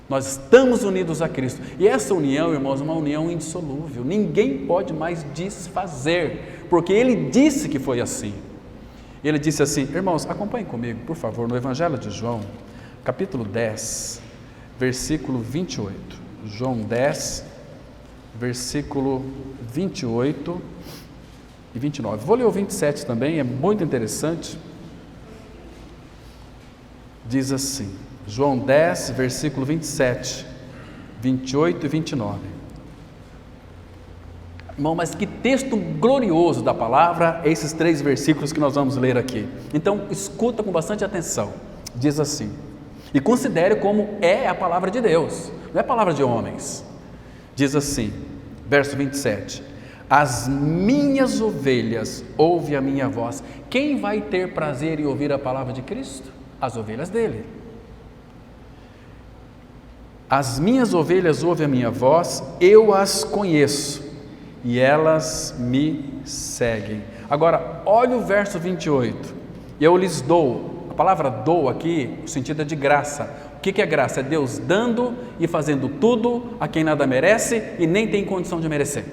Speaker 1: Nós estamos unidos a Cristo, e essa união, irmãos, é uma união indissolúvel, ninguém pode mais desfazer, porque Ele disse que foi assim. Ele disse assim, irmãos, acompanhem comigo, por favor, no Evangelho de João, capítulo 10, versículo 28. João 10, versículo 28 e 29. Vou ler o 27 também, é muito interessante. Diz assim, João 10, versículo 27, 28 e 29. Irmão, mas que texto glorioso da palavra, esses 3 versículos que nós vamos ler aqui. Então, escuta com bastante atenção. Diz assim, e considere como é a palavra de Deus, não é a palavra de homens. Diz assim, verso 27, as minhas ovelhas ouvem a minha voz. Quem vai ter prazer em ouvir a palavra de Cristo? As ovelhas dele. As minhas ovelhas ouvem a minha voz, eu as conheço e elas me seguem. Agora, olha o verso 28. Eu lhes dou, a palavra dou aqui, o sentido é de graça. O que é graça? É Deus dando e fazendo tudo a quem nada merece e nem tem condição de merecer.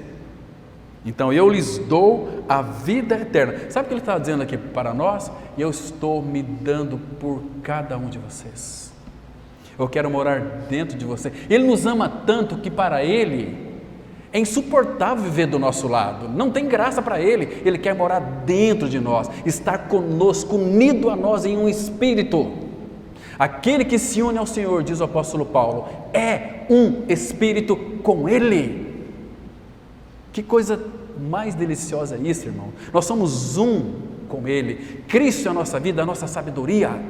Speaker 1: Então, eu lhes dou a vida eterna. Sabe o que ele está dizendo aqui para nós? Eu estou me dando por cada um de vocês. Eu quero morar dentro de você. Ele nos ama tanto que para Ele é insuportável viver do nosso lado. Não tem graça para Ele. Ele quer morar dentro de nós, estar conosco, unido a nós em um espírito. Aquele que se une ao Senhor, diz o apóstolo Paulo, é um espírito com Ele. Que coisa mais deliciosa isso, irmão. Nós somos um com Ele. Cristo é a nossa vida, a nossa sabedoria.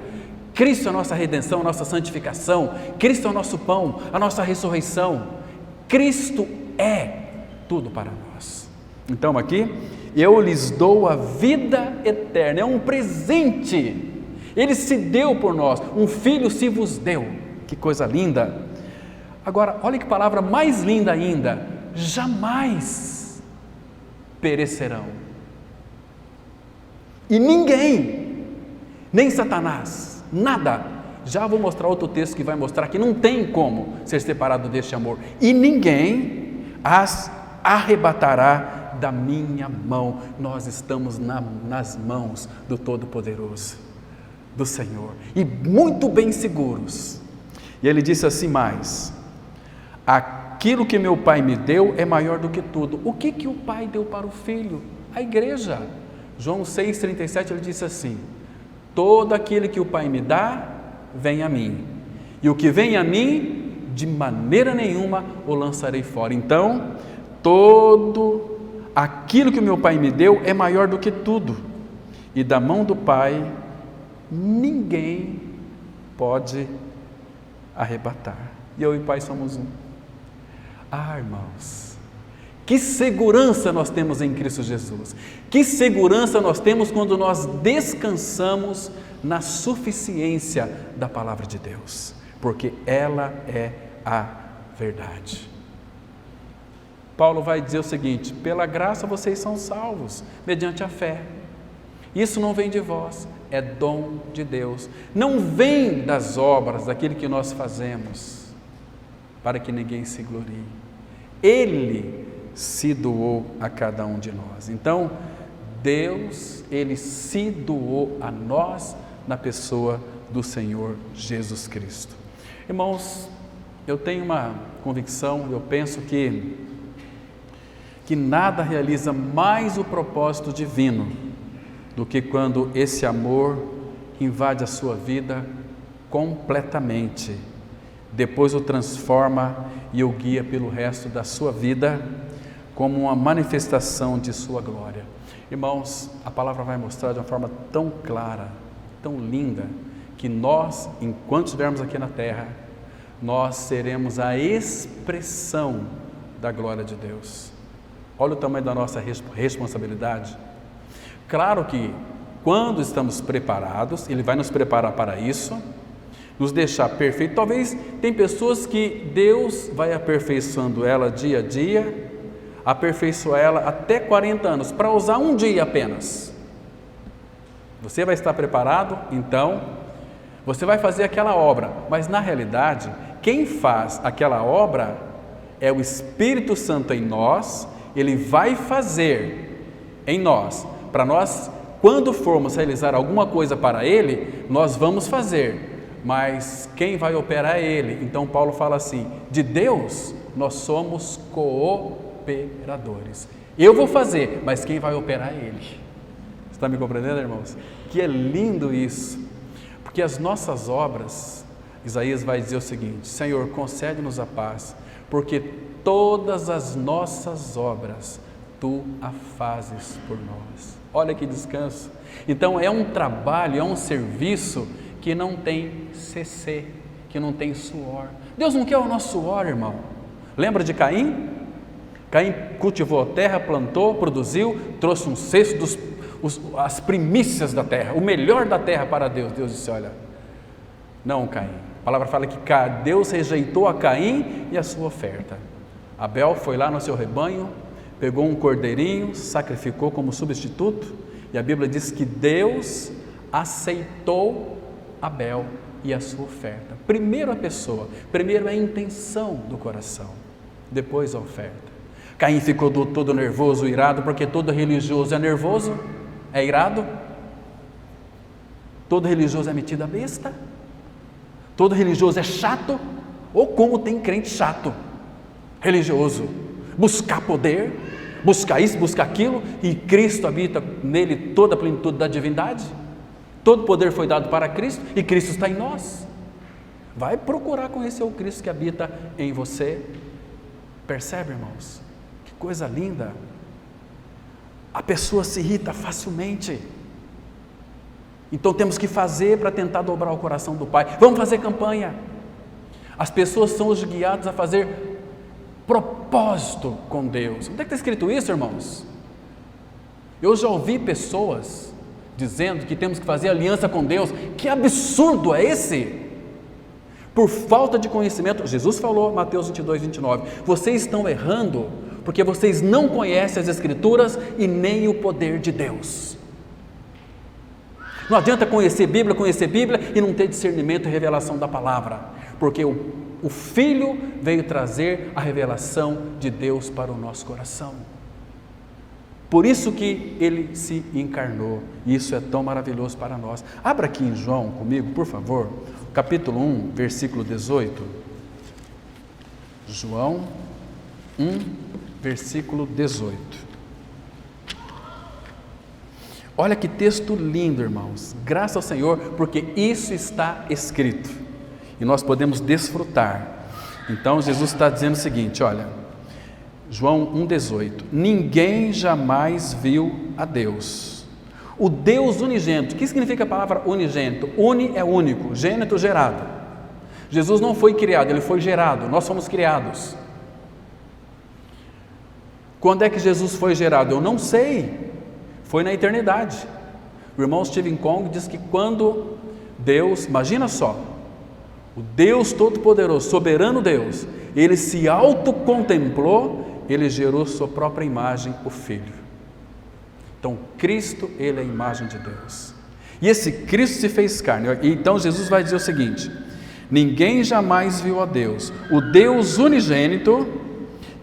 Speaker 1: Cristo é a nossa redenção, a nossa santificação. Cristo é o nosso pão, a nossa ressurreição. Cristo é tudo para nós. Então aqui, eu lhes dou a vida eterna. É um presente. Ele se deu por nós. Um filho se vos deu. Que coisa linda. Agora, olha que palavra mais linda ainda. Jamais perecerão. E ninguém, nem Satanás, nada. Já vou mostrar outro texto que vai mostrar que não tem como ser separado deste amor. E ninguém as arrebatará da minha mão. Nós estamos nas mãos do Todo-Poderoso, do Senhor, e muito bem seguros. E ele disse assim mais, aquilo que meu Pai me deu é maior do que tudo. O que o Pai deu para o Filho? A igreja. João 6,37, ele disse assim, todo aquele que o Pai me dá, vem a mim, e o que vem a mim, de maneira nenhuma o lançarei fora. Então, todo aquilo que o meu Pai me deu é maior do que tudo, e da mão do Pai ninguém pode arrebatar. E eu e o Pai somos um. Ah, irmãos, que segurança nós temos em Cristo Jesus, que segurança nós temos quando nós descansamos na suficiência da palavra de Deus, porque ela é a verdade. Paulo vai dizer o seguinte: pela graça vocês são salvos, mediante a fé. Isso não vem de vós, é dom de Deus. Não vem das obras, daquilo que nós fazemos, para que ninguém se glorie. Ele se doou a cada um de nós. Então, Deus, Ele se doou a nós na pessoa do Senhor Jesus Cristo. Irmãos, eu tenho uma convicção, eu penso que nada realiza mais o propósito divino do que quando esse amor invade a sua vida completamente, depois o transforma e o guia pelo resto da sua vida como uma manifestação de sua glória. Irmãos, a palavra vai mostrar de uma forma tão clara, tão linda, que nós, enquanto estivermos aqui na terra, nós seremos a expressão da glória de Deus. Olha o tamanho da nossa responsabilidade. Claro que quando estamos preparados, Ele vai nos preparar para isso, nos deixar perfeitos. Talvez tem pessoas que Deus vai aperfeiçoando ela dia a dia, aperfeiçoar ela até 40 anos, para usar um dia apenas. Você vai estar preparado? Então, você vai fazer aquela obra, mas na realidade, quem faz aquela obra é o Espírito Santo em nós. Ele vai fazer em nós, para nós, quando formos realizar alguma coisa para Ele, nós vamos fazer, mas quem vai operar é Ele. Então Paulo fala assim: de Deus nós somos cooperadores. Eu vou fazer, mas quem vai operar é Ele. Você está me compreendendo, irmãos? Que é lindo isso, porque as nossas obras, Isaías vai dizer o seguinte: Senhor, concede-nos a paz, porque todas as nossas obras Tu a fazes por nós. Olha que descanso. Então é um trabalho, é um serviço que não tem CC, que não tem suor. Deus não quer o nosso suor, irmão. Lembra de Caim? Caim cultivou a terra, plantou, produziu, trouxe um cesto as primícias da terra, o melhor da terra para Deus. Deus disse: olha, não, Caim. A palavra fala que Deus rejeitou a Caim e a sua oferta. Abel foi lá no seu rebanho, pegou um cordeirinho, sacrificou como substituto, e a Bíblia diz que Deus aceitou Abel e a sua oferta. Primeiro a pessoa, primeiro a intenção do coração, depois a oferta. Caim ficou todo nervoso, irado, porque todo religioso é nervoso, é irado. Todo religioso é metido a besta. Todo religioso é chato, ou como tem crente chato, religioso, buscar poder, buscar isso, buscar aquilo, e Cristo habita nele toda a plenitude da divindade. Todo poder foi dado para Cristo e Cristo está em nós. Vai procurar conhecer o Cristo que habita em você. Percebe, irmãos? Que coisa linda. A pessoa se irrita facilmente. Então temos que fazer para tentar dobrar o coração do Pai. Vamos fazer campanha. As pessoas são os guiadas a fazer propósito com Deus. Onde é que está escrito isso, irmãos? Eu já ouvi pessoas dizendo que temos que fazer aliança com Deus. Que absurdo é esse? Por falta de conhecimento. Jesus falou, Mateus 22, 29, vocês estão errando porque vocês não conhecem as Escrituras e nem o poder de Deus. Não adianta conhecer Bíblia e não ter discernimento e revelação da palavra, porque o Filho veio trazer a revelação de Deus para o nosso coração. Por isso que Ele se encarnou, e isso é tão maravilhoso para nós. Abra aqui em João comigo, por favor, capítulo 1, versículo 18. João 1, versículo 18. Olha que texto lindo, irmãos. Graças ao Senhor, porque isso está escrito e nós podemos desfrutar. Então Jesus está dizendo o seguinte, olha, João 1,18: ninguém jamais viu a Deus, o Deus unigênito. O que significa a palavra unigênito? Uni é único, gênito gerado. Jesus não foi criado, Ele foi gerado, nós fomos criados. Quando é que Jesus foi gerado? Eu não sei. Foi na eternidade. O irmão Stephen Kong diz que quando Deus, imagina só, o Deus Todo-Poderoso, soberano Deus, ele se autocontemplou, ele gerou sua própria imagem, o Filho. Então Cristo, ele é a imagem de Deus. E esse Cristo se fez carne. E então Jesus vai dizer o seguinte: ninguém jamais viu a Deus, o Deus unigênito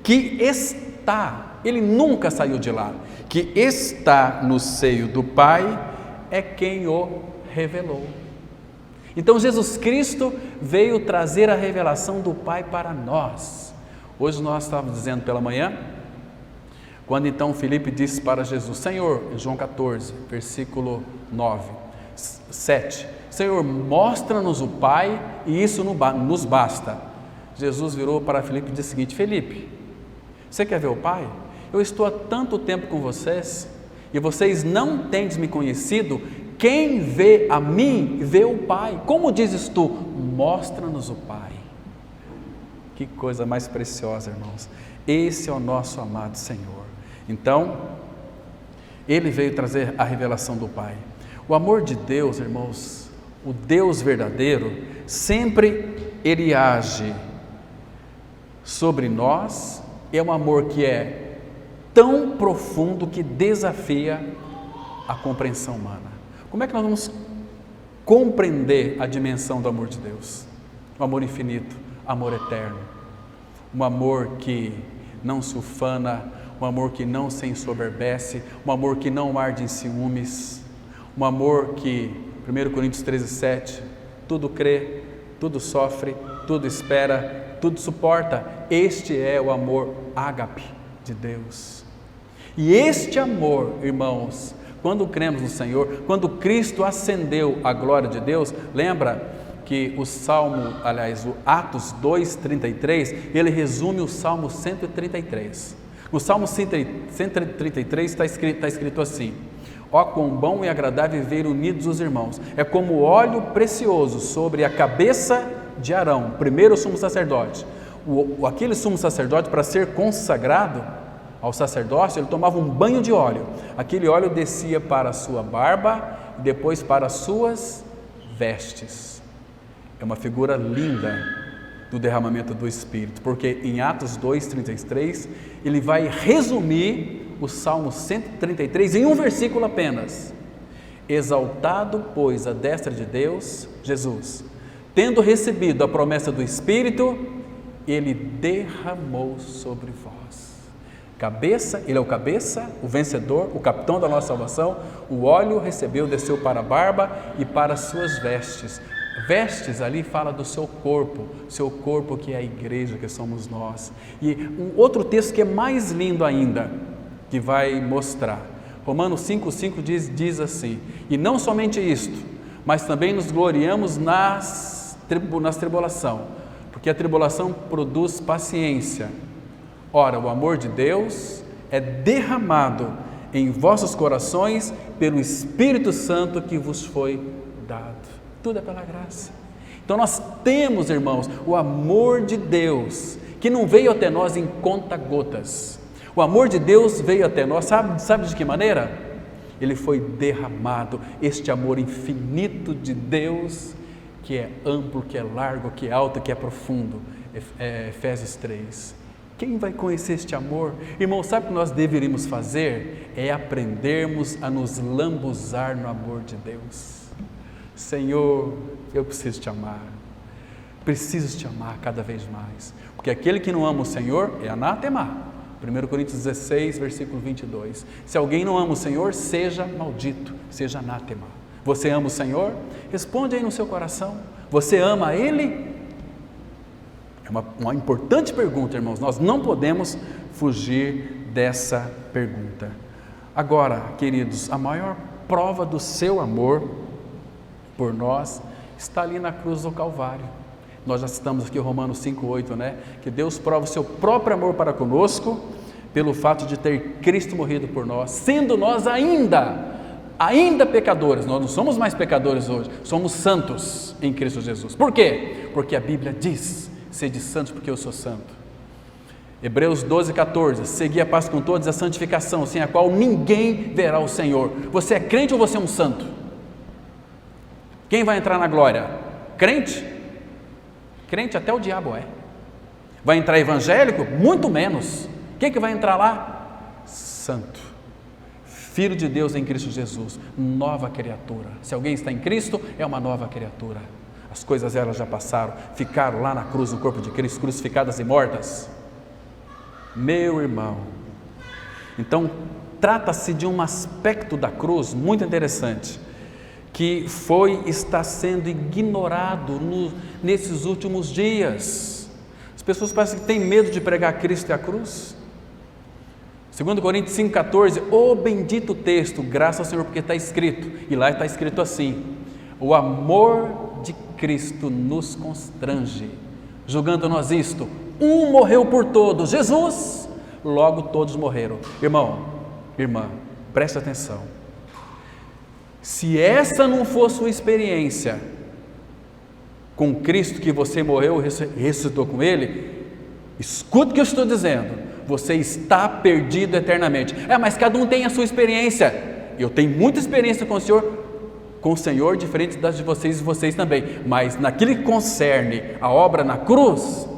Speaker 1: que está, ele nunca saiu de lá, que está no seio do Pai, é quem o revelou. Então Jesus Cristo veio trazer a revelação do Pai para nós. Hoje nós estávamos dizendo pela manhã, quando então Filipe disse para Jesus: Senhor, em João 14, versículo 7, Senhor, mostra-nos o Pai e isso nos basta. Jesus virou para Filipe e disse o seguinte: Filipe, você quer ver o Pai? Eu estou há tanto tempo com vocês e vocês não têm me conhecido. Quem vê a mim, vê o Pai. Como dizes tu? Mostra-nos o Pai. Que coisa mais preciosa, irmãos. Esse é o nosso amado Senhor. Então, Ele veio trazer a revelação do Pai. O amor de Deus, irmãos, o Deus verdadeiro, sempre Ele age sobre nós. É um amor que é tão profundo que desafia a compreensão humana. Como é que nós vamos compreender a dimensão do amor de Deus? O amor infinito, amor eterno, um amor que não se ufana, um amor que não se ensoberbece, um amor que não arde em ciúmes, um amor que, 1 Coríntios 13:7, tudo crê, tudo sofre, tudo espera, tudo suporta. Este é o amor ágape de Deus. E este amor, irmãos, quando cremos no Senhor, quando Cristo ascendeu à glória de Deus, lembra que o Atos 2:33, ele resume o Salmo 133. No Salmo 133 está escrito assim: ó, quão bom e agradável viver unidos os irmãos, é como óleo precioso sobre a cabeça de Arão, primeiro sumo sacerdote. Aquele sumo sacerdote, para ser consagrado ao sacerdócio, ele tomava um banho de óleo. Aquele óleo descia para a sua barba e depois para as suas vestes. É uma figura linda do derramamento do Espírito, porque em Atos 2:33 ele vai resumir o Salmo 133 em um versículo apenas: exaltado, pois, à destra de Deus, Jesus, tendo recebido a promessa do Espírito, ele derramou sobre vós. Cabeça, ele é o cabeça, o vencedor, o capitão da nossa salvação. O óleo recebeu, desceu para a barba e para as suas vestes. Vestes ali fala do seu corpo que é a igreja, que somos nós. E um outro texto que é mais lindo ainda, que vai mostrar, Romanos 5:5 diz assim: e não somente isto, mas também nos gloriamos nas tribulação, porque a tribulação produz paciência. Ora, o amor de Deus é derramado em vossos corações pelo Espírito Santo que vos foi dado. Tudo é pela graça. Então nós temos, irmãos, o amor de Deus, que não veio até nós em conta-gotas. O amor de Deus veio até nós, sabe de que maneira? Ele foi derramado, este amor infinito de Deus, que é amplo, que é largo, que é alto, que é profundo. Efésios 3. Quem vai conhecer este amor? Irmão, sabe o que nós deveríamos fazer? É aprendermos a nos lambuzar no amor de Deus. Senhor, eu preciso te amar cada vez mais, porque aquele que não ama o Senhor é anátema. 1 Coríntios 16, versículo 22. Se alguém não ama o Senhor, seja maldito, seja anátema. Você ama o Senhor? Responde aí no seu coração. Você ama Ele? É uma importante pergunta, irmãos. Nós não podemos fugir dessa pergunta. Agora, queridos, a maior prova do seu amor por nós está ali na cruz do Calvário. Nós já citamos aqui Romanos 5:8, né? Que Deus prova o seu próprio amor para conosco pelo fato de ter Cristo morrido por nós, sendo nós ainda pecadores. Nós não somos mais pecadores hoje, somos santos em Cristo Jesus. Por quê? Porque a Bíblia diz: sede santos porque eu sou santo. Hebreus 12, 14, segui a paz com todos, a santificação, sem a qual ninguém verá o Senhor. Você é crente ou você é um santo? Quem vai entrar na glória? Crente? Crente até o diabo é. Vai entrar evangélico? Muito menos. Quem que vai entrar lá? Santo. Filho de Deus em Cristo Jesus, nova criatura. Se alguém está em Cristo, é uma nova criatura. As coisas elas já passaram, ficaram lá na cruz, no corpo de Cristo, crucificadas e mortas. Meu irmão, então trata-se de um aspecto da cruz muito interessante, que está sendo ignorado nesses últimos dias. As pessoas parecem que têm medo de pregar Cristo e a cruz. 2 Coríntios 5,14, o bendito texto, graças ao Senhor, porque está escrito, e lá está escrito assim: o amor de Cristo nos constrange, julgando nós isto, um morreu por todos, Jesus, logo todos morreram. Irmão, irmã, preste atenção, se essa não for sua experiência com Cristo, que você morreu e ressuscitou com Ele, escute o que eu estou dizendo, você está perdido eternamente. Mas cada um tem a sua experiência. Eu tenho muita experiência com o Senhor, diferente das de vocês e vocês também, mas naquilo que concerne a obra na cruz,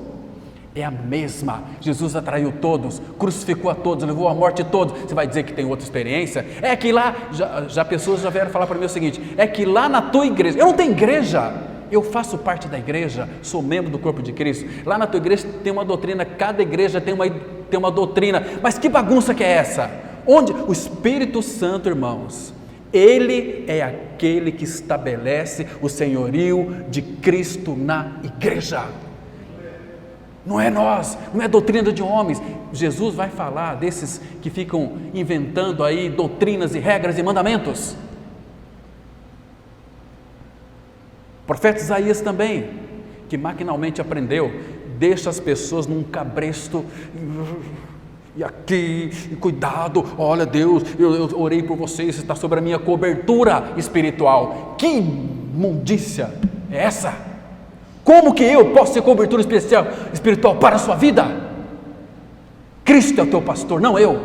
Speaker 1: é a mesma. Jesus atraiu todos, crucificou a todos, levou à morte todos. Você vai dizer que tem outra experiência? É que lá, já pessoas já vieram falar para mim o seguinte: é que lá na tua igreja, eu não tenho igreja, eu faço parte da igreja, sou membro do corpo de Cristo. Lá na tua igreja tem uma doutrina, cada igreja tem uma doutrina, mas que bagunça que é essa? Onde? O Espírito Santo, irmãos, Ele é aquele que estabelece o senhorio de Cristo na igreja. Não é nós, não é doutrina de homens. Jesus vai falar desses que ficam inventando aí doutrinas e regras e mandamentos. O profeta Isaías também, que maquinalmente aprendeu, deixa as pessoas num cabresto, e aqui, cuidado, olha Deus, eu orei por vocês, está sobre a minha cobertura espiritual. Que imundícia é essa? Como que eu posso ser cobertura espiritual para a sua vida? Cristo é o teu pastor, não eu.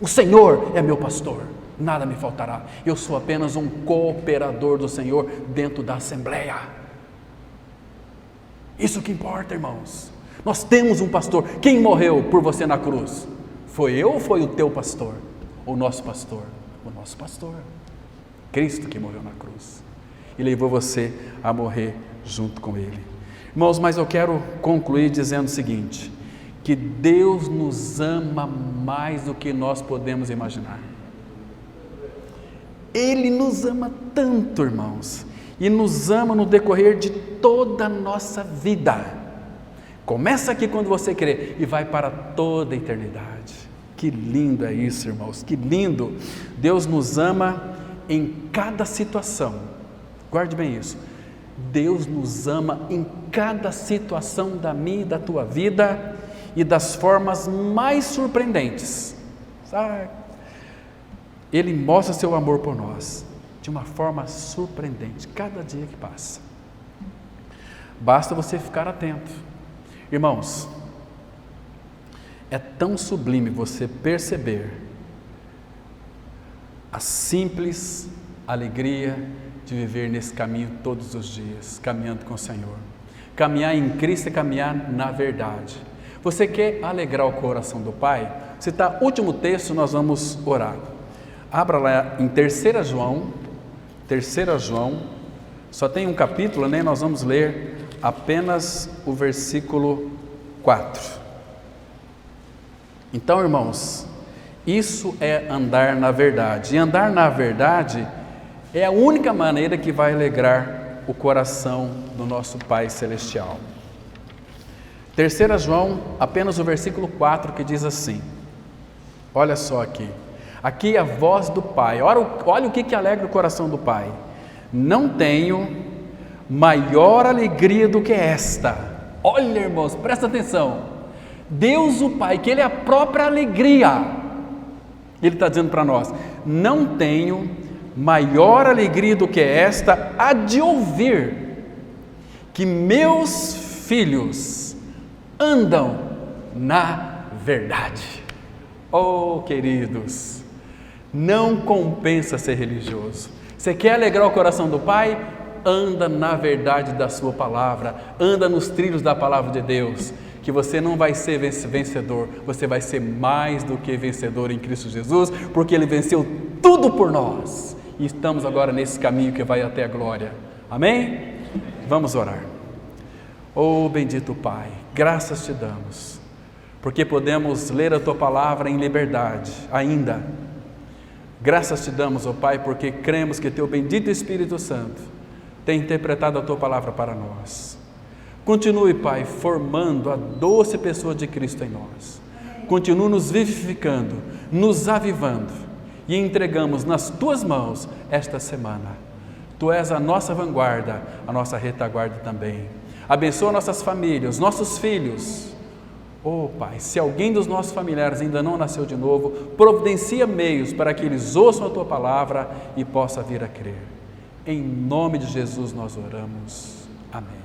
Speaker 1: O Senhor é meu pastor, nada me faltará. Eu sou apenas um cooperador do Senhor dentro da assembleia. Isso que importa, irmãos. Nós temos um pastor. Quem morreu por você na cruz? Foi eu ou foi o teu pastor? O nosso pastor? O nosso pastor. Cristo que morreu na cruz e levou você a morrer junto com Ele. Irmãos, mas eu quero concluir dizendo o seguinte: que Deus nos ama mais do que nós podemos imaginar. Ele nos ama tanto, irmãos, e nos ama no decorrer de toda a nossa vida. Começa aqui quando você crê e vai para toda a eternidade. Que lindo é isso, irmãos, que lindo. Deus nos ama em cada situação. Guarde bem isso. Deus nos ama em cada situação da minha e da tua vida e das formas mais surpreendentes. Sabe? Ele mostra seu amor por nós de uma forma surpreendente, cada dia que passa. Basta você ficar atento. Irmãos, é tão sublime você perceber a simples alegria de viver nesse caminho todos os dias, caminhando com o Senhor. Caminhar em Cristo é caminhar na verdade. Você quer alegrar o coração do Pai? Citar o último texto, nós vamos orar. Abra lá em 3 João, só tem um capítulo, né? Nós vamos ler apenas o versículo 4. Então, irmãos, isso é andar na verdade, e andar na verdade é a única maneira que vai alegrar o coração do nosso Pai Celestial. 3 João, apenas o versículo 4, que diz assim, olha só aqui é a voz do Pai, olha o que alegra o coração do Pai: não tenho maior alegria do que esta. Olha, irmãos, presta atenção, Deus o Pai, que Ele é a própria alegria, Ele está dizendo para nós: não tenho maior alegria do que esta, a de ouvir que meus filhos andam na verdade. Oh, queridos, não compensa ser religioso. Você quer alegrar o coração do Pai? Anda na verdade da sua palavra, anda nos trilhos da palavra de Deus, que você não vai ser vencedor, você vai ser mais do que vencedor em Cristo Jesus, porque Ele venceu tudo por nós, e estamos agora nesse caminho que vai até a glória. Amém? Vamos orar. Oh, bendito Pai, graças te damos, porque podemos ler a Tua palavra em liberdade ainda. Graças te damos, ó Pai, porque cremos que Teu bendito Espírito Santo tem interpretado a Tua palavra para nós. Continue, Pai, formando a doce pessoa de Cristo em nós. Continue nos vivificando, nos avivando, e entregamos nas Tuas mãos esta semana. Tu és a nossa vanguarda, a nossa retaguarda também. Abençoa nossas famílias, nossos filhos. Oh, Pai, se alguém dos nossos familiares ainda não nasceu de novo, providencia meios para que eles ouçam a Tua palavra e possa vir a crer. Em nome de Jesus nós oramos. Amém.